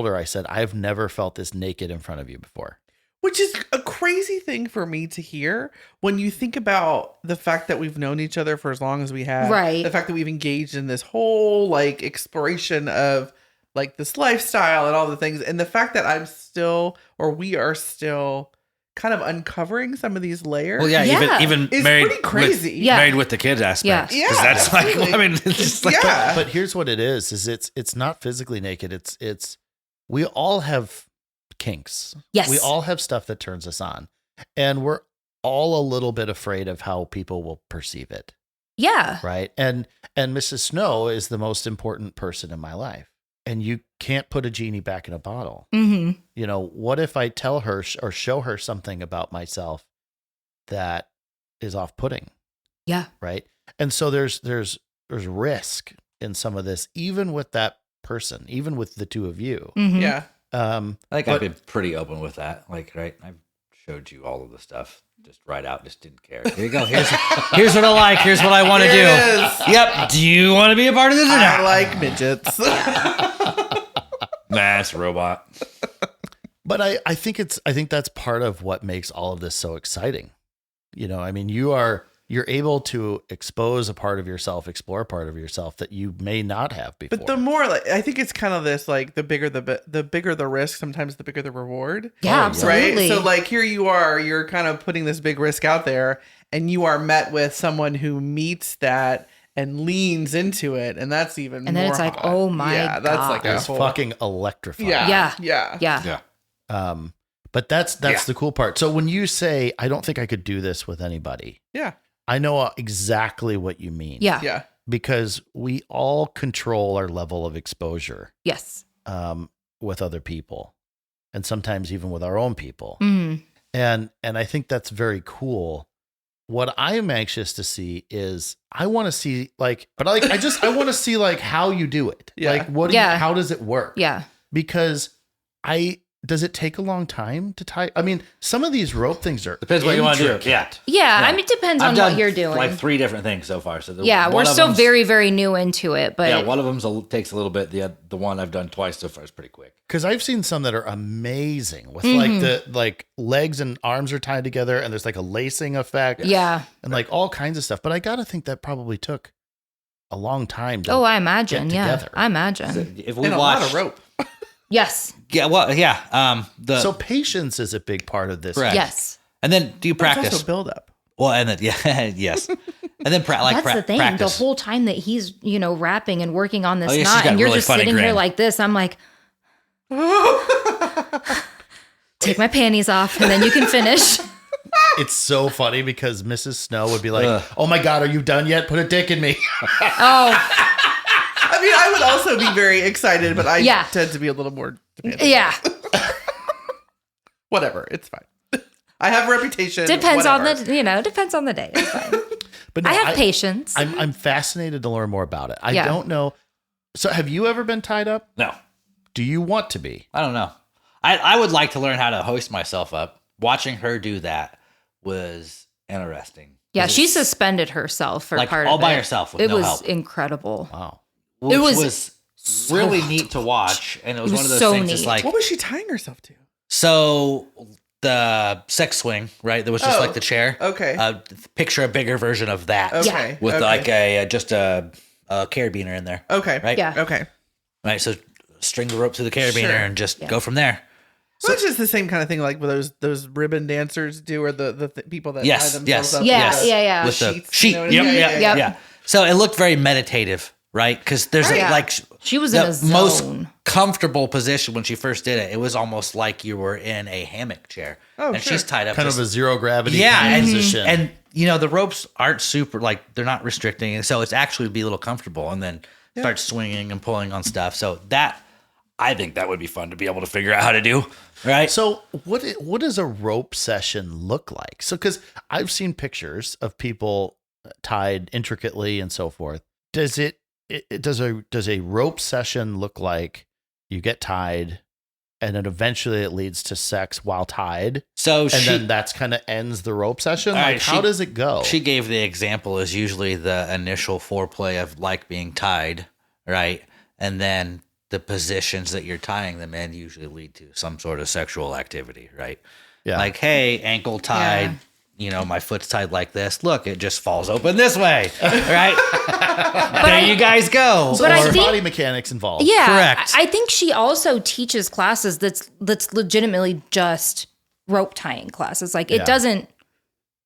her, I said, I've never felt this naked in front of you before. Which is a crazy thing for me to hear when you think about the fact that we've known each other for as long as we have. Right. The fact that we've engaged in this whole like exploration of like this lifestyle and all the things. And the fact that we are still kind of uncovering some of these layers. Well, yeah, Yeah. even It's married pretty crazy. with, Yeah. married with the kids aspect. Yeah. 'Cause that's like, absolutely. I mean, it's just like, Yeah. But here's what it is it's not physically naked. It's we all have kinks. Yes. We all have stuff that turns us on. And we're all a little bit afraid of how people will perceive it. Yeah. Right. And Mrs. Snow is the most important person in my life. And you can't put a genie back in a bottle. Mm-hmm. What if I tell her or show her something about myself that is off-putting? Yeah. Right. And so there's risk in some of this, even with that person, even with the two of you. Mm-hmm. Yeah. I think But- I've been pretty open with that. Like, right, I've showed you all of the stuff, just right out, just didn't care. Here you go. Here's what I like. Here's what I want to do. Here it is. Yep. Do you want to be a part of this or I not? like midgets. Nah, it's a robot. But I think that's part of what makes all of this so exciting. I mean, you are you're able to expose a part of yourself, explore a part of yourself that you may not have before. But the more, like, I think it's kind of this, like, the bigger the risk, sometimes the bigger the reward. Yeah, absolutely. Right? So, like, here you are, you're kind of putting this big risk out there, and you are met with someone who meets that and leans into it, and that's even And then more it's like, hot. oh my yeah, that's like God. a it's whole, fucking electrifying. yeah. Yeah. But that's the cool part. So when you say, I don't think I could do this with anybody, Yeah. I know exactly what you mean. Yeah. Yeah. Because we all control our level of exposure Yes. with other people, and sometimes even with our own people. Mm. And I think that's very cool. What I am anxious to see is I want to see I want to see like how you do it. Yeah. Like what Yeah. how does it work? Yeah. Because does it take a long time to tie? I mean, some of these rope things are Depends what you want to do. intricate. Yeah. I mean, it depends on what you're doing. Like 3 different things so far. So yeah. We're still very, very new into it, but Yeah, one of them takes a little bit. The one I've done twice so far is pretty quick. Because I've seen some that are amazing with like the legs and arms are tied together and there's like a lacing effect. yeah. And like all kinds of stuff. But I gotta think that probably took a long time to Oh, I imagine. get Yeah. together. I imagine. If we And a watch, lot of rope. Yes. Yeah, well, yeah. So patience is a big part of this. Correct. Yes. And then do you But it's practice? also build up. Well, and then yes, and then That's the thing. practice. The whole time that he's, wrapping and working on this Oh, yeah, she's knot, got and you're really just funny sitting here grin. like this. I'm like, take my panties off, and then you can finish. It's so funny because Mrs. Snow would be like, Ugh. "Oh my God, are you done yet? Put a dick in me." Oh, I mean, I would also be very excited, but I Yeah. tend to be a little more demanding. yeah. Whatever. It's fine. I have a reputation. Depends on whatever. depends on the day. It's fine. But no, I have patience. I'm fascinated to learn more about it. I Yeah. don't know. So have you ever been tied up? No, Do you want to be? I don't know. I would like to learn how to hoist myself up. Watching her do that was interesting. Yeah, 'Cause she it's- suspended herself for Like, part all of by it. herself with It no was help. incredible. Wow. which was was really neat to watch, and it was It one was of those so things. It's neat. like What was she tying herself to? so the sex swing, right? There was just Oh, like the chair. okay. Picture a bigger version of that. Okay. With okay. like a carabiner in there. Okay. Right? Yeah. Okay. Right. So string the rope to the carabiner Sure. and just go from there. So it's just the same kind of thing like what those ribbon dancers do, or the people that Yes, tie themselves yes. up. Yeah, with yeah. With the sheets, sheet. you know what I Yep, mean? yep, Yeah, yeah. So it looked very meditative, right? Because there's Right. like She was in the a zone. most comfortable position when she first did it. It was almost like you were in a hammock chair, Oh, and sure. she's tied up. Kind just- of a zero gravity yeah, kind of and position. and the ropes aren't super like they're not restricting, and so it's actually be a little comfortable, and then start swinging and pulling on stuff. So that I think that would be fun to be able to figure out how to do, right? So what does a rope session look like? So because I've seen pictures of people tied intricately and so forth. Does does a rope session look like you get tied and then eventually it leads to sex while tied? So And then that's kind of ends the rope session? All Like right, how she- does it go? She gave the example as usually the initial foreplay of like being tied, right? And then the positions that you're tying them in usually lead to some sort of sexual activity, right? Yeah. Like, hey, ankle tied, my foot's tied like this. Look, it just falls open this way, right? There you guys go. But I or think- body mechanics involved. Yeah, Correct. I think she also teaches classes that's legitimately just rope tying classes. Like it Yeah. doesn't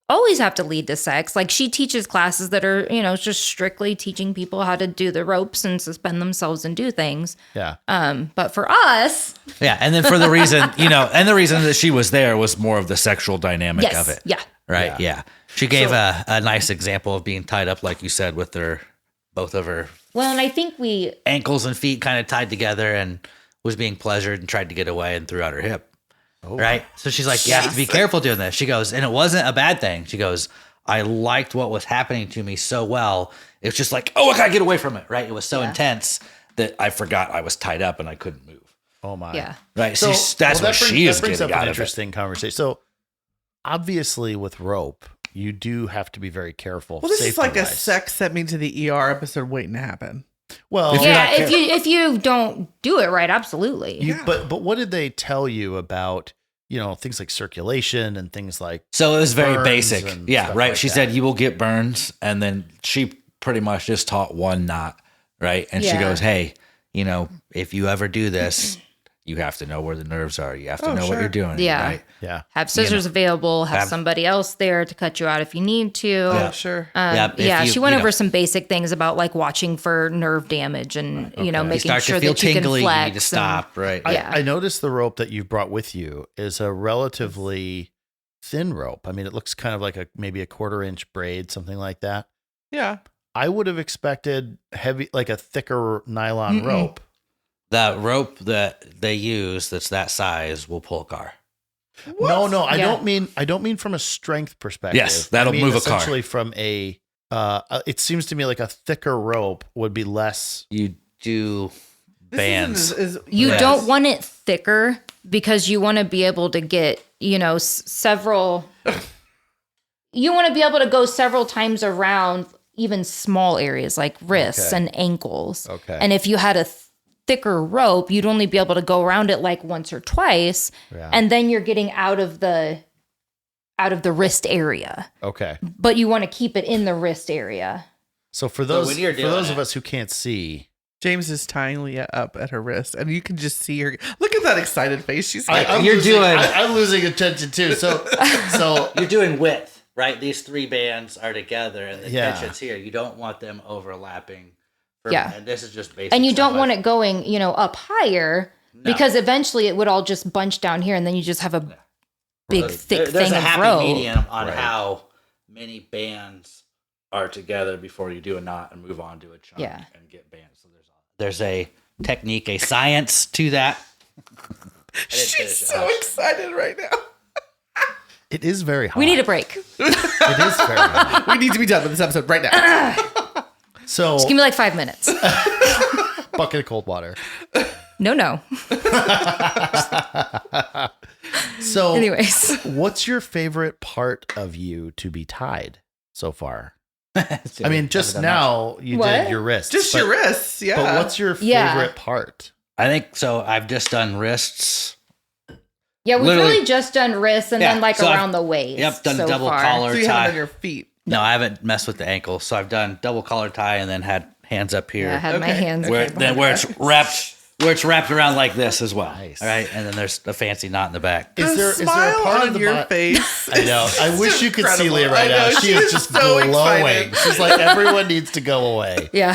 always have to lead to sex. Like she teaches classes that are, just strictly teaching people how to do the ropes and suspend themselves and do things. Yeah. But for us, Yeah, and then for the reason, and the reason that she was there was more of the sexual dynamic yes, of it. yeah. Right, yeah. She gave a nice example of being tied up, like you said, with both of her Well, and I think we ankles and feet kind of tied together and was being pleasured and tried to get away and threw out her hip. Oh. Right? So she's like, you have to be careful doing this. She goes, and it wasn't a bad thing. She goes, I liked what was happening to me so well. It was just like, oh, I gotta get away from it, right? It was so intense that I forgot I was tied up and I couldn't move. Oh my. yeah. Right? So That's what she is that brings getting up out an of it. interesting conversation. So obviously with rope, you do have to be very careful. Well, this is like a safety-wise. sex sent me to the ER episode waiting to happen. Well, Yeah, if you don't do it right, absolutely. but what did they tell you about, things like circulation and things like. So it was very burns basic. and Yeah, stuff right. like She that. said you will get burns, and then she pretty much just taught one knot, right? And she Yeah. goes, "Hey, if you ever do this, you have to know where the nerves are. You have to know what you're doing." Yeah. Right? Yeah. Have scissors available. Have somebody else there to cut you out if you need to. Oh, sure. If She went over some basic things about like watching for nerve damage and You making start sure to feel that you can tingly, flex. you need to stop, right? Yeah. I noticed the rope that you brought with you is a relatively thin rope. I mean, it looks kind of like maybe a 1/4-inch braid, something like that. Yeah. I would have expected heavy, like a thicker nylon rope. The rope that they use that's that size will pull a car. No, I Yeah. don't mean from a strength perspective. Yes, that'll I mean move a car. essentially from a. It seems to me like a thicker rope would be less. You do This bands. You Yes. don't want it thicker because you want to be able to get, several. You want to be able to go several times around even small areas like wrists Okay. and ankles. Okay. And if you had a thicker rope, you'd only be able to go around it like once or twice. Yeah. And then you're getting out of the wrist area. Okay. But you want to keep it in the wrist area. So for those when you're for those doing of us who can't see, James is tying Leah up at her wrist, and you can just see her. Look at that excited face she's got. I'm losing attention too. So You're doing width, right? These 3 bands are together, and the Yeah. tension's here. You don't want them overlapping. Yeah. And this is just basic. And you stuff don't want it going, up higher because eventually it would all just bunch down here and then you just have a big, thick There's thing a of happy rope. medium on Right. how many bands are together before you do a knot and move on to a chunk Yeah. and get bands. So there's a technique, a science to that. She's so excited right now. it is very hot. We need a break. It is very hot. We need to be done with this episode right now. So Just give me like 5 minutes. bucket of cold water. No. So Anyways. what's your favorite part of you to be tied so far? I mean, just now you What? did your wrists. Just your wrists, yeah. But what's your Yeah. favorite part? I think so. I've just done wrists. Yeah, we've Literally- really just done wrists and Yeah, then like so I've- around the waist. Yep, done so double far. collar So you have tie. it on your feet. No, I haven't messed with the ankle. So I've done double collar tie and then had hands up here. Yeah, I had my Okay. hands. where it's wrapped around like this as well. Nice. All right, and then there's a fancy knot in the back. Is there a smile part on of the your body? face? I know. I wish you could see incredible. Leah right I know, now. She she is is just so glowing. excited. She's like, everyone needs to go away. Yeah.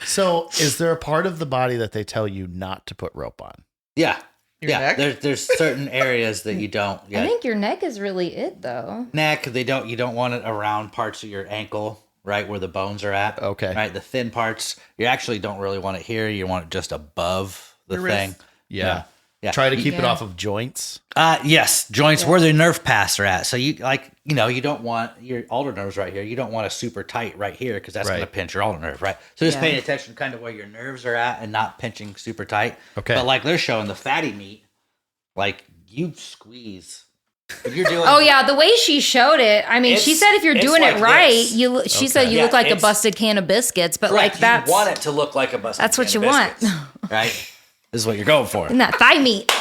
So, is there a part of the body that they tell you not to put rope on? Yeah, Your yeah. neck? There's certain areas that you don't. Yeah, I think your neck is really it though. neck. You don't want it around parts of your ankle, right where the bones are at. Okay. Right, the thin parts. You actually don't really want it here. You want it just above the Your thing. wrist. Yeah. Yeah. Try to keep it Yeah. off of joints. Yes, joints where the nerve paths are at. So you you don't want your ulnar nerves right here. You don't want a super tight right here because that's going to Right. pinch your ulnar nerve, right? So just Yeah. paying attention kind of where your nerves are at and not pinching super tight. Okay. But like they're showing the fatty meat, like you squeeze. If you're doing Oh yeah, the way she showed it. I mean, she It's- said if you're it's doing like it right, this. she said you Yeah, look like a it's- busted can of biscuits, but correct, like that's you want it to look like a busted that's what can you of want. biscuits, right? This is what you're going for. isn't that thigh meat?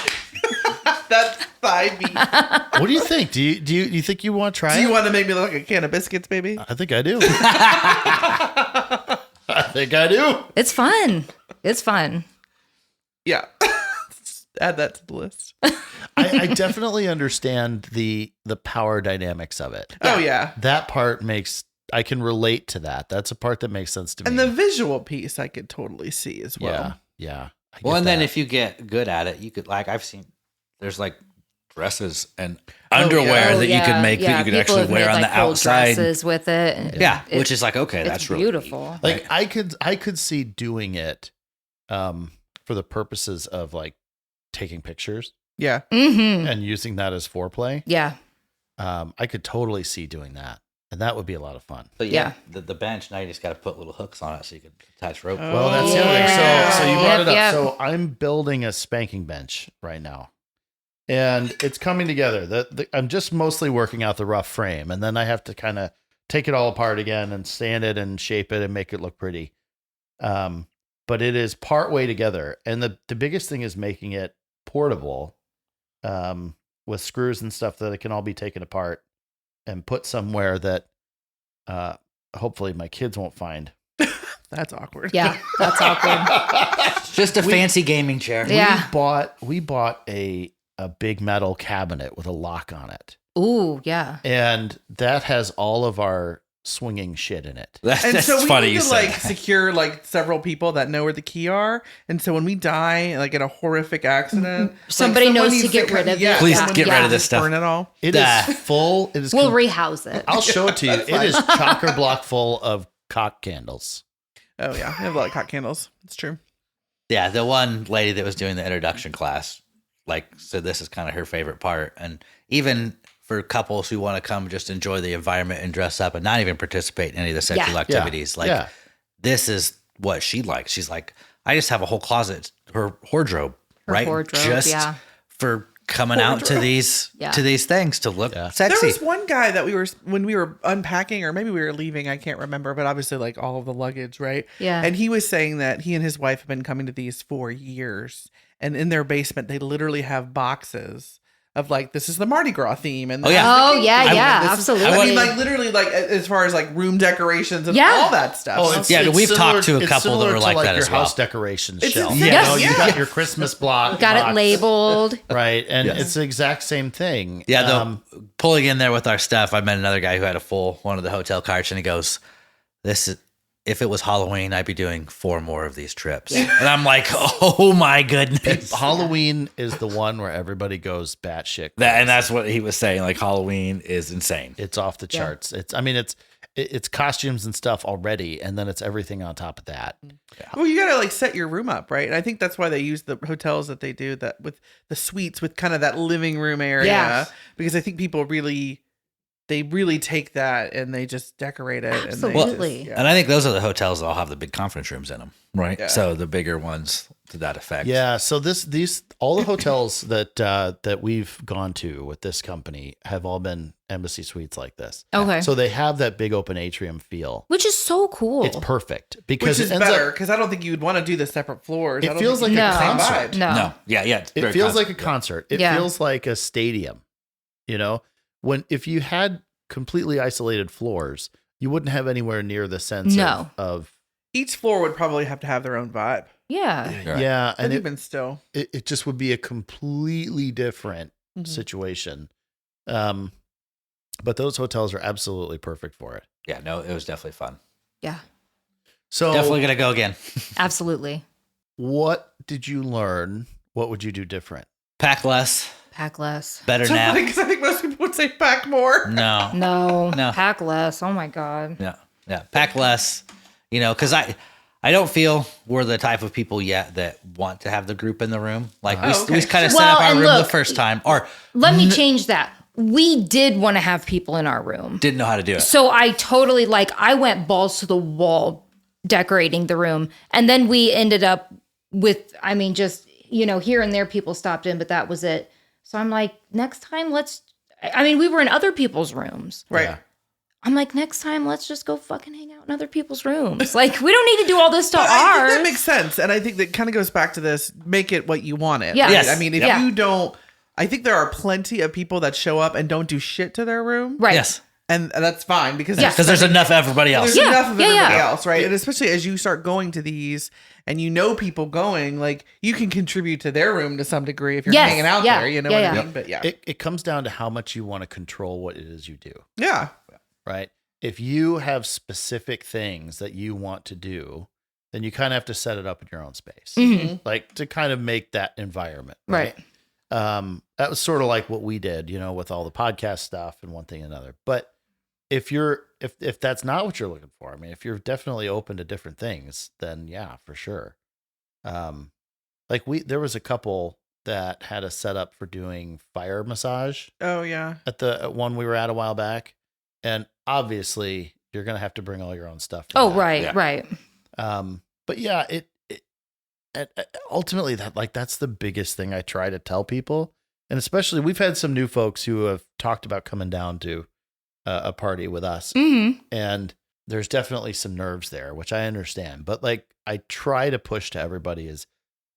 That's thigh meat. What do you think? Do you think you want to try Do it? you want to make me look like a can of biscuits, baby? I think I do. I think I do. It's fun. It's fun. Yeah. Add that to the list. I definitely understand the power dynamics of it. Oh, yeah. That part I can relate to that. That's a part that makes sense to me. And the visual piece I could totally see as well. yeah. I Well, get and then that. if you get good at it, you could I've seen there's like dresses and yeah. underwear Oh, that you could make that you could people actually have wear made, on like, the full outside. dresses with it. Yeah, It- which is like okay, it's that's really neat. beautiful. like I could see doing it for the purposes of like taking pictures Yeah. Mm-hmm. and using that as foreplay. Yeah. I could totally see doing that. And that would be a lot of fun. But Yeah. the bench now you just got to put little hooks on it so you can attach rope. Oh. Well, that's the other Yeah. thing. So you brought it up. Yep. So I'm building a spanking bench right now. And it's coming together. I'm just mostly working out the rough frame. And then I have to kind of take it all apart again and sand it and shape it and make it look pretty. But it is part way together. And the biggest thing is making it portable. with screws and stuff that it can all be taken apart and put somewhere that hopefully my kids won't find. That's awkward. Yeah, that's awkward. Just a fancy gaming chair. Yeah. We bought a big metal cabinet with a lock on it. Ooh, yeah. And that has all of our swinging shit in it. And so we funny need you to said like that. secure like several people that know where the key are. And so when we die, like in a horrific accident, Somebody like, someone knows to needs get rid of it. Please Yeah. get rid of this stuff. Burn it all. It is full. It is. We'll rehouse it. I'll show it to you. It is chocker block full of cock candles. Oh yeah, I have a lot of cock candles. It's true. Yeah, the one lady that was doing the introduction class, like, said this is kind of her favorite part. And even for couples who want to come just enjoy the environment and dress up and not even participate in any of the sexual Yeah. activities, like, this is what she likes. She's like, I just have a whole closet, her wardrobe, right? wardrobe, just yeah. for coming out to these things to look sexy. There was one guy that when we were unpacking, or maybe we were leaving, I can't remember, but obviously like all of the luggage, right? Yeah. And he was saying that he and his wife have been coming to these for years, and in their basement they literally have boxes of like, this is the Mardi Gras theme, and Oh, yeah. Oh, the yeah, theme, yeah, and absolutely. I mean, like literally, like as far as like room decorations and Yeah. all that stuff. Oh, it's, Yeah, it's we've similar- talked to a it's couple that similar were to, like that your as well. house decorations It's shelf. insane. You know, Yes, you yeah. got your Christmas block. Got box, it labeled. right, and it's the exact same thing. Yeah, though, pulling in there with our stuff, I met another guy who had a full one of the hotel carts, and he goes, "This is if it was Halloween, I'd be doing 4 more of these trips." And I'm like, "Oh my goodness!" Halloween is the one where everybody goes batshit. And that's what he was saying. Like, Halloween is insane. It's off the charts. It's costumes and stuff already, and then it's everything on top of that. Well, you gotta like set your room up, right? And I think that's why they use the hotels that they do that with the suites with kind of that living room area, Yeah. because I think people really take that and they just decorate it. Absolutely. And, And I think those are the hotels that all have the big conference rooms in them, right? Yeah. So the bigger ones to that effect. Yeah. So these all the hotels that we've gone to with this company have all been embassy suites like this. Okay. So they have that big open atrium feel. Which is so cool. It's perfect because which is it ends better up, because I don't think you would want to do the separate floors. I It don't feels think like you a get the same concert. vibe. No. No. Yeah. Yeah. It's it very feels like a constant. concert. It Yeah. feels like a stadium. You know, if you had completely isolated floors, you wouldn't have anywhere near the sense No. of Each floor would probably have to have their own vibe. Yeah. Right. yeah, And and even still, it just would be a completely different Mhm. situation. But those hotels are absolutely perfect for it. Yeah. No, it was definitely fun. Yeah. So Definitely going to go again. Absolutely. what did you learn? What would you do different? Pack less, Pack less. better so nap. because I think most people would say pack more. No. No. No. Pack less. Oh my God. Yeah. Yeah. Pack less, because I don't feel we're the type of people yet that want to have the group in the room. Like we okay. kind of set Well, up our and room look, the first time or Let me change that. We did want to have people in our room. didn't know how to do it. So I totally I went balls to the wall decorating the room. And then we ended up with, just, here and there people stopped in, but that was it. So I'm like, next time we were in other people's rooms. Right. Yeah. I'm like, next time let's just go fucking hang out in other people's rooms. Like, we don't need to do all this to But I think ours. that makes sense. And I think that kind of goes back to this, make it what you want it. Yeah. Right? Yes. I mean, if Yeah. you don't, I think there are plenty of people that show up and don't do shit to their room. Right. Yes. And that's fine because Yeah. Because there's enough of everybody else. there's Yeah, enough of yeah, everybody yeah. else, right? And especially as you start going to these and people going, like you can contribute to their room to some degree if you're Yes, hanging out yeah, there, you know yeah, what yeah. I mean? But yeah. It comes down to how much you want to control what it is you do, Yeah. right? If you have specific things that you want to do, then you kind of have to set it up in your own space, Mhm. like to kind of make that environment. Right. That was sort of like what we did, with all the podcast stuff and one thing and another. But if that's not what you're looking for, if you're definitely open to different things, then yeah, for sure. There was a couple that had a setup for doing fire massage Oh yeah. at one we were at a while back, and obviously you're gonna have to bring all your own stuff. for Oh, that. right, Yeah. right. But yeah, ultimately that's the biggest thing I try to tell people, and especially we've had some new folks who have talked about coming down to a party with us, Mm-hmm. and there's definitely some nerves there, which I understand. But I try to push to everybody is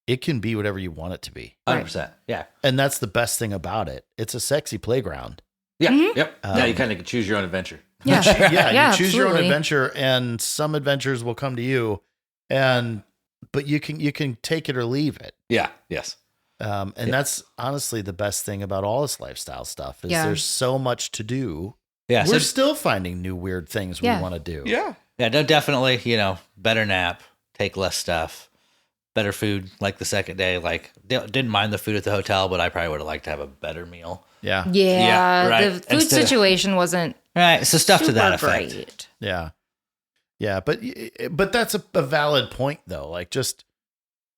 it can be whatever you want it to be. 100%. Yeah. And that's the best thing about it. It's a sexy playground. Yeah. Yep. Yeah, you kind of choose your own adventure. Yeah. Yeah, you choose your own absolutely. adventure, and some adventures will come to you, but you can take it or leave it. Yeah. Yes. And that's honestly the best thing about all this lifestyle stuff is Yeah. there's so much to do. Yeah. We're So, still finding new weird things we Yeah. want to do. Yeah. yeah, no, definitely, better nap, take less stuff, better food like the second day. Like, didn't mind the food at the hotel, but I probably would have liked to have a better meal. Yeah. Yeah, right. the food Instead of- situation wasn't Right. So stuff to super that effect. great. Yeah. Yeah. But that's a valid point though. Like just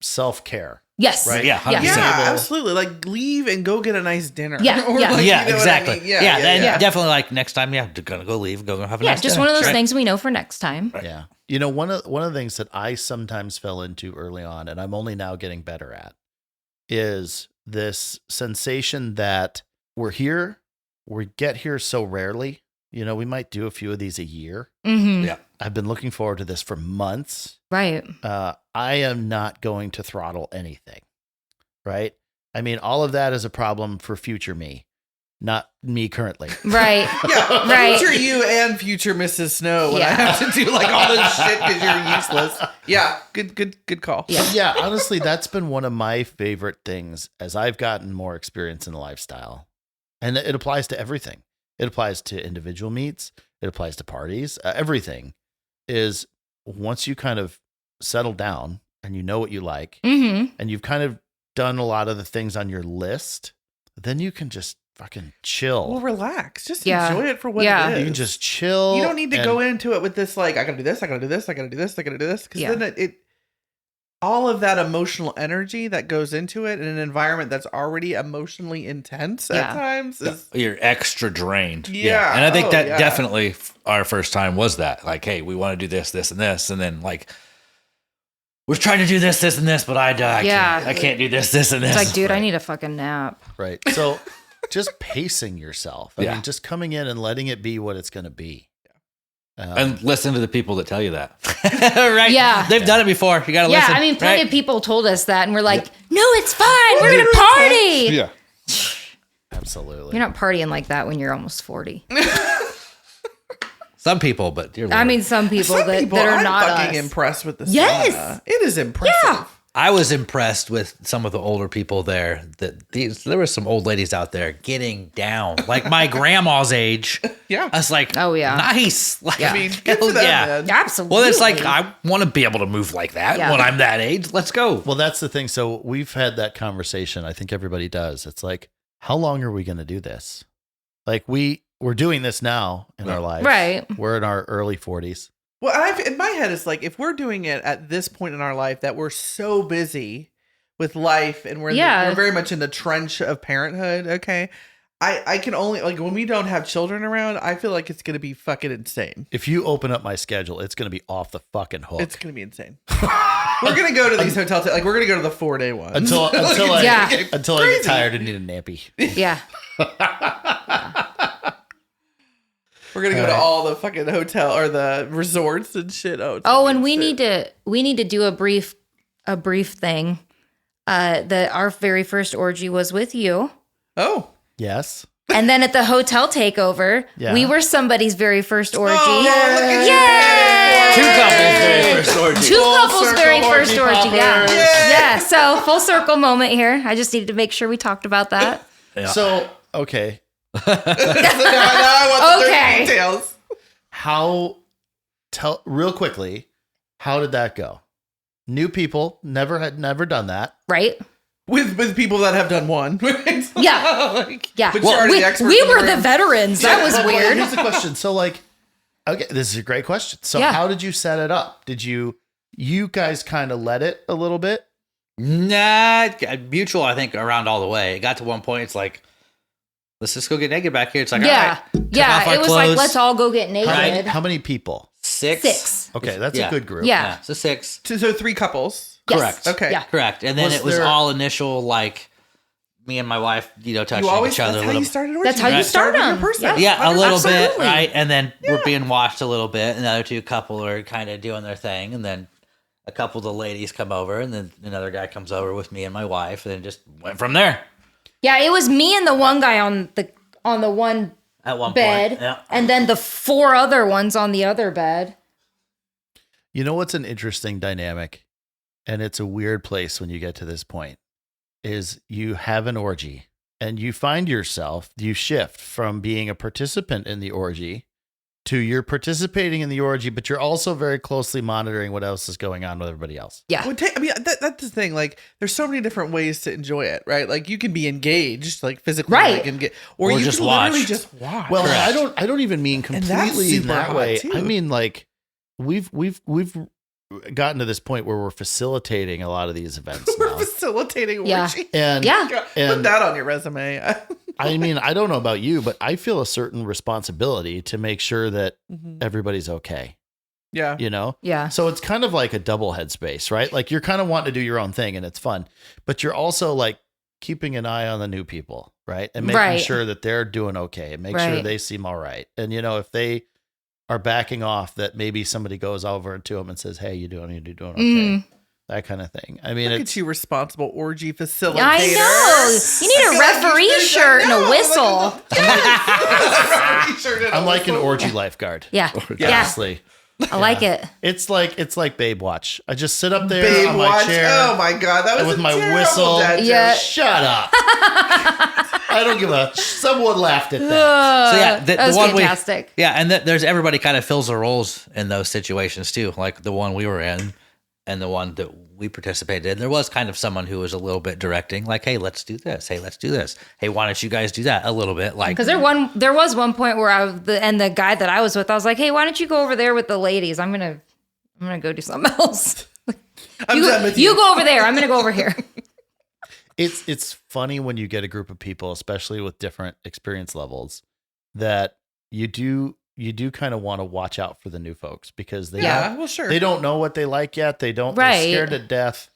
self-care. Yes. Right. Yeah. 100%. Yeah, Table. absolutely. Like leave and go get a nice dinner. Yeah, Or yeah. like, Yeah, you know what I exactly. mean? Yeah, and yeah. definitely like next time, gonna go leave, go have a Yeah, nice just dinner. one of those Right. things we know for next time. Yeah. You know, one of the things that I sometimes fell into early on, and I'm only now getting better at, is this sensation that we get here so rarely. You know, we might do a few of these a year. Mm-hmm. Yeah. I've been looking forward to this for months. Right. I am not going to throttle anything. Right. I mean, all of that is a problem for future me, not me currently. Right. Yeah, Right. future you and future Mrs. Snow when I Yeah. have to do like all this shit because you're useless. Yeah, good call. Yeah. Yeah, honestly, that's been one of my favorite things as I've gotten more experience in the lifestyle. And it applies to everything. It applies to individual meets. It applies to parties. Everything is once you kind of settle down and you know what you like Mm-hmm. and you've kind of done a lot of the things on your list, then you can just fucking chill. Well, relax. Just Yeah. enjoy it for what Yeah. it is. You can just chill. You don't need to and- go into it with this like I gotta do this, I gotta do this, I gotta do this, I gotta do this. Because Yeah. then it all of that emotional energy that goes into it in an environment that's already emotionally intense at Yeah. times is You're extra drained. Yeah. And I think Oh, that yeah. definitely our first time was that. Like, hey, we want to do this, this, and this. And then like we're trying to do this, this, and this, but I Yeah. can't do this, this, and this. It's like, dude, I need a fucking nap. Right. So just pacing yourself. I Yeah. mean, just coming in and letting it be what it's going to be. And listen to the people that tell you that. Right? Yeah. They've done it before. You got to Yeah, listen. I mean, plenty right? of people told us that, and we're like, no, it's fine. We're going to party. Yeah. Absolutely. You're not partying like that when you're almost 40. Some people, but dear Lord. I mean, some people, some that, people that are I'm not fucking us. impressed with the Yes. sauna. It is impressive. Yeah. I was impressed with some of the older people there. There were some old ladies out there getting down, like my grandma's age. Yeah. I was like, Oh, yeah. nice. Like, Yeah. I mean, good hell for them, yeah. man. Absolutely. Well, it's like I want to be able to move like that Yeah. when I'm that age. Let's go. Well, that's the thing. So we've had that conversation. I think everybody does. It's like, how long are we going to do this? Like we're doing this now in our lives. Right. We're in our early 40s. Well, in my head, it's like if we're doing it at this point in our life that we're so busy with life and Yeah. we're very much in the trench of parenthood. Okay. I can only like when we don't have children around, I feel like it's going to be fucking insane. If you open up my schedule, it's going to be off the fucking hook. It's going to be insane. We're going to go to these hotels. Like we're going to go to the 4-day one until I Yeah. until I get tired and need a nappy. Yeah. We're going to go to all the fucking hotel or the resorts and shit. Oh, it's Oh, gonna and be we insane. need to do a brief thing. Our very first orgy was with you. Oh. Yes. And then at the hotel takeover, Yeah. we were somebody's very first orgy. Oh, look at Yay! Two couples very first orgy. Two Full couples circle very first orgy orgy. Yeah. poppers. Yeah. So full circle moment here. I just needed to make sure we talked about that. Yeah. So, okay. So now I want the Okay. dirty details. Real quickly, how did that go? New people, never done that. Right? With people that have done one. Yeah. Yeah. But you're already the expert we in the were the room. veterans. That was But weird. Here's the question. So, like, okay, this is a great question. So, Yeah. how did you set it up? Did you guys kind of let it a little bit? Nah, mutual, I think, around all the way. It got to one point, it's like, let's just go get naked back here. It's like, Yeah. all right, take off Yeah. our It was like, clothes. let's all go get naked. How many people? Six. Okay, that's Yeah. a good group. Yeah. Yeah, so six. So 3 couples. Yes. Correct. Okay. Yeah. Correct. And then Was it was there- all initial, like, me and my wife, touching You always each other that's a how little you started orgy. That's how you Right. start with your them. person. Yeah, a little bit, Absolutely. right? And then we're being watched a little bit, and the other two couple are kind of doing their thing, and then a couple of the ladies come over, and then another guy comes over with me and my wife, and then just went from there. Yeah, it was me and the one guy on the one At one bed, point, yeah. and then the 4 other ones on the other bed. You know what's an interesting dynamic, and it's a weird place when you get to this point, is you have an orgy and you find yourself, you shift from being a participant in the orgy to you're participating in the orgy, but you're also very closely monitoring what else is going on with everybody else. Yeah. Well, that's the thing. Like, there's so many different ways to enjoy it, right? Like, you can be engaged, like physically, Right. like, Or you just can literally watch. just watch. Well, Correct. I don't even mean And that's completely in super that hot, way. too. I mean, like we've gotten to this point where we're facilitating a lot of these events we're now. facilitating Yeah. orgy. And Yeah. God, put And- that on your resume. I mean, I don't know about you, but I feel a certain responsibility to make sure that everybody's okay, Yeah. you know? Yeah. So it's kind of like a double headspace, right? Like you're kind of wanting to do your own thing and it's fun, but you're also like keeping an eye on the new people, right? And making Right. sure that they're doing okay and make sure Right. they seem all right. And, you know, if they are backing off, that maybe somebody goes over to them and says, hey, you doing okay? Mm. That kind of thing. I mean, Look it's at you, responsible orgy facilitator. I know. You need a referee shirt and a whistle. I'm like an orgy lifeguard. Yeah. Yeah. Honestly. I like it. It's like Babe Watch. I just sit up there Babe on my watch. chair. Oh my god, that was with a my terrible whistle. dad joke. Yeah. Shut up. I don't give a. Someone laughed at that. So yeah, that was one fantastic. and there's everybody kind of fills the roles in those situations too. Like the one we were in, and the one that we participated in. There was kind of someone who was a little bit directing, like, "Hey, let's do this. Hey, let's do this. Hey, why don't you guys do that?" A little bit, like Because there was one point where the guy that I was with, I was like, hey, why don't you go over there with the ladies? I'm gonna go do something else. I'm done with You go over there. I'm gonna go over here. It's funny when you get a group of people, especially with different experience levels, that you do kind of want to watch out for the new folks because they Yeah, well, sure. they don't know what they like yet. They're Right. scared to death.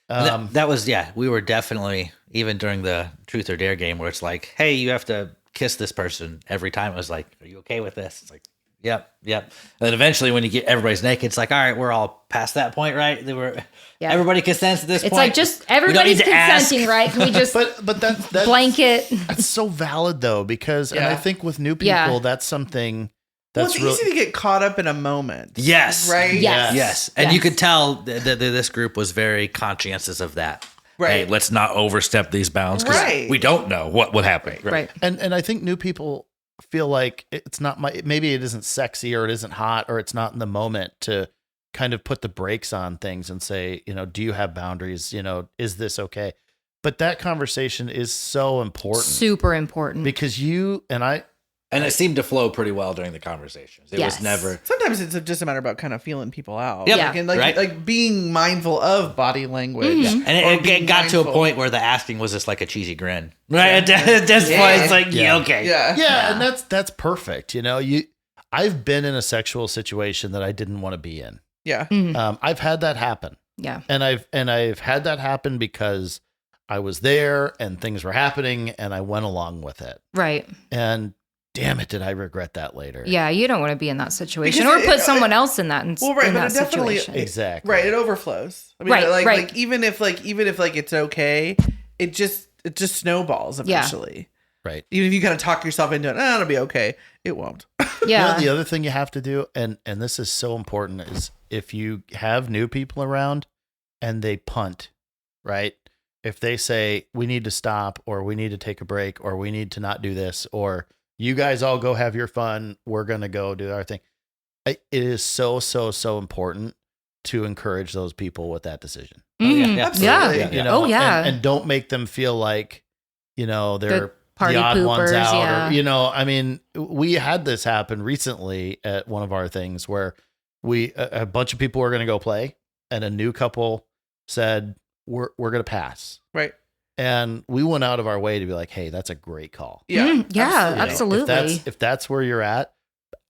that was we were definitely, even during the truth or dare game, where it's like, "Hey, you have to kiss this person every time." It was like, "Are you okay with this?" It's like, "Yep." And then eventually, when you get everybody's naked, it's like, "All right, we're all past that point, right? Yeah. Everybody consents at this It's point. like just We don't everybody's need to ask." consenting, right? Can we just But that's blanket? that's so valid though, because and I Yeah. think with new people, Yeah. that's something well, that's it's really easy to get caught up in a moment. Yes. Right? Yes. Yes, and Yes. you could tell that this group was very conscientious of that. Right. Hey, let's not overstep these bounds because Right. we don't know what would happen. Right. and I think new people feel like it's not maybe it isn't sexy or it isn't hot or it's not in the moment to kind of put the brakes on things and say, you know, do you have boundaries? You know, is this okay? But that conversation is so important Super important. because you and I, And it seemed to flow pretty well during the conversations. It Yes. was never. Sometimes it's just a matter about kind of feeling people out. Yep. Like, and Right. like being mindful of body language. Mm-hmm. And Or it being got to a mindful. point where the asking was just like a cheesy grin. Right? At this point, it's like, yeah, okay. Yeah. yeah, and that's perfect. You know, I've been in a sexual situation that I didn't want to be in. Yeah. I've had that happen. Yeah. And I've had that happen because I was there and things were happening and I went along with it. Right. And damn it, did I regret that later? Yeah. You don't want to be in that situation Because or put someone else in that. Well, right, in but that it definitely- situation. Exactly. Right. It overflows. I mean, Right, like, right. like even if it's okay, it just snowballs eventually. Right. Even if you kind of talk yourself into it, it'll be okay. It won't. You Yeah. know, the other thing you have to do, and this is so important, is if you have new people around and they punt, right? If they say, we need to stop, or we need to take a break, or we need to not do this, or you guys all go have your fun, we're going to go do our thing. It is so important to encourage those people with that decision. Mhm. yeah. Absolutely. Yeah. You know, Oh, yeah. and don't make them feel like, you know, they're party the odd ones poopers, out. yeah. Or, you know, I mean, we had this happen recently at one of our things where a bunch of people were going to go play and a new couple said, we're going to pass. Right. And we went out of our way to be like, hey, that's a great call. Yeah. Yeah. You know, Absolutely. if that's where you're at,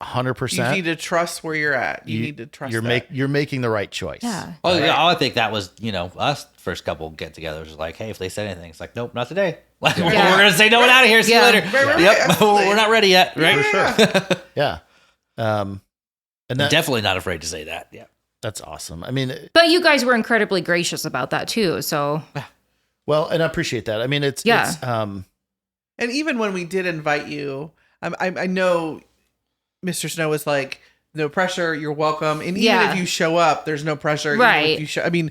100%. You need to trust where you're at. You need to trust you're making the right choice. Yeah. Oh, yeah. I think that was, us first couple get togethers was like, hey, if they said anything, it's like, nope, not today. Like, we're Yeah. going to say, no, we're out of here. See Yeah. you later. Right, right, Yep. absolutely. We're not ready yet. Right? Yeah. Yeah. And that, Definitely not afraid to say that. Yeah. That's awesome. I mean, But you guys were incredibly gracious about that too. So well, and I appreciate that. I mean, it's And even when we did invite you, I know Mr. Snow was like, no pressure, you're welcome. And even if you show up, there's no pressure. Right. Even if you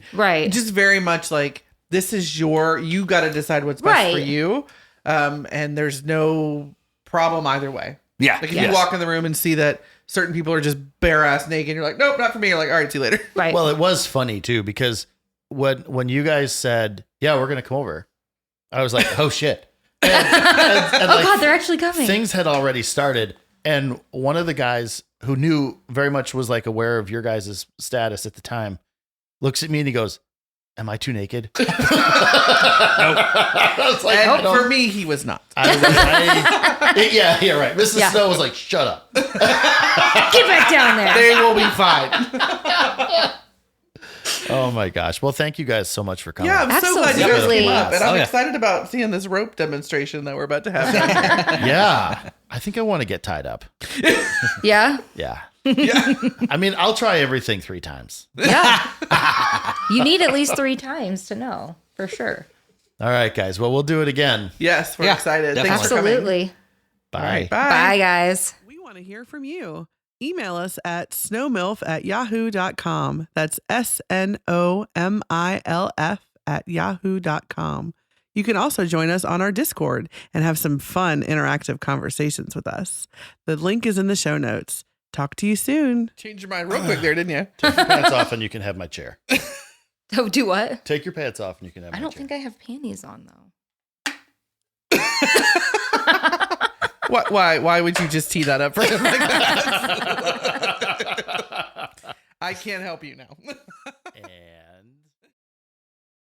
just very much like, this is you got to decide what's best for you. And there's no problem either way. Yeah. Like if you walk in the room and see that certain people are just bare ass naked, you're like, nope, not for me. You're like, all right, see you later. Right. Well, it was funny too, because when you guys said, yeah, we're going to come over, I was like, oh shit. And oh God, they're actually coming. Things had already started. And one of the guys who knew very much was like aware of your guys' status at the time looks at me and he goes, am I too naked? Nope. I was like, and for me, he was not. Yeah, right. Mrs. Snow was like, shut up. Get back down there. They will be fine. Oh my gosh. Well, thank you guys so much for coming. Yeah, I'm so glad you guys Absolutely. came up. And I'm yeah. excited about seeing this rope demonstration that we're about to have down here. Yeah. I think I want to get tied up. Yeah. Yeah. Yeah. I mean, I'll try everything 3 times. Yeah. You need at least 3 times to know for sure. All right, guys. Well, we'll do it again. Yes, we're excited. Definitely. Thanks for coming. Absolutely. Bye. All right, Bye, guys. We want to hear from you. Email us at snomilf@yahoo.com. That's SNOMILF@yahoo.com. You can also join us on our Discord and have some fun interactive conversations with us. The link is in the show notes. Talk to you soon. Changed your mind real quick there, didn't you? Take your pants off and you can have my chair. Oh, do what? Take your pants off and you can have my I chair. don't think I have panties on though. Why would you just tee that up for him like that? I can't help you now.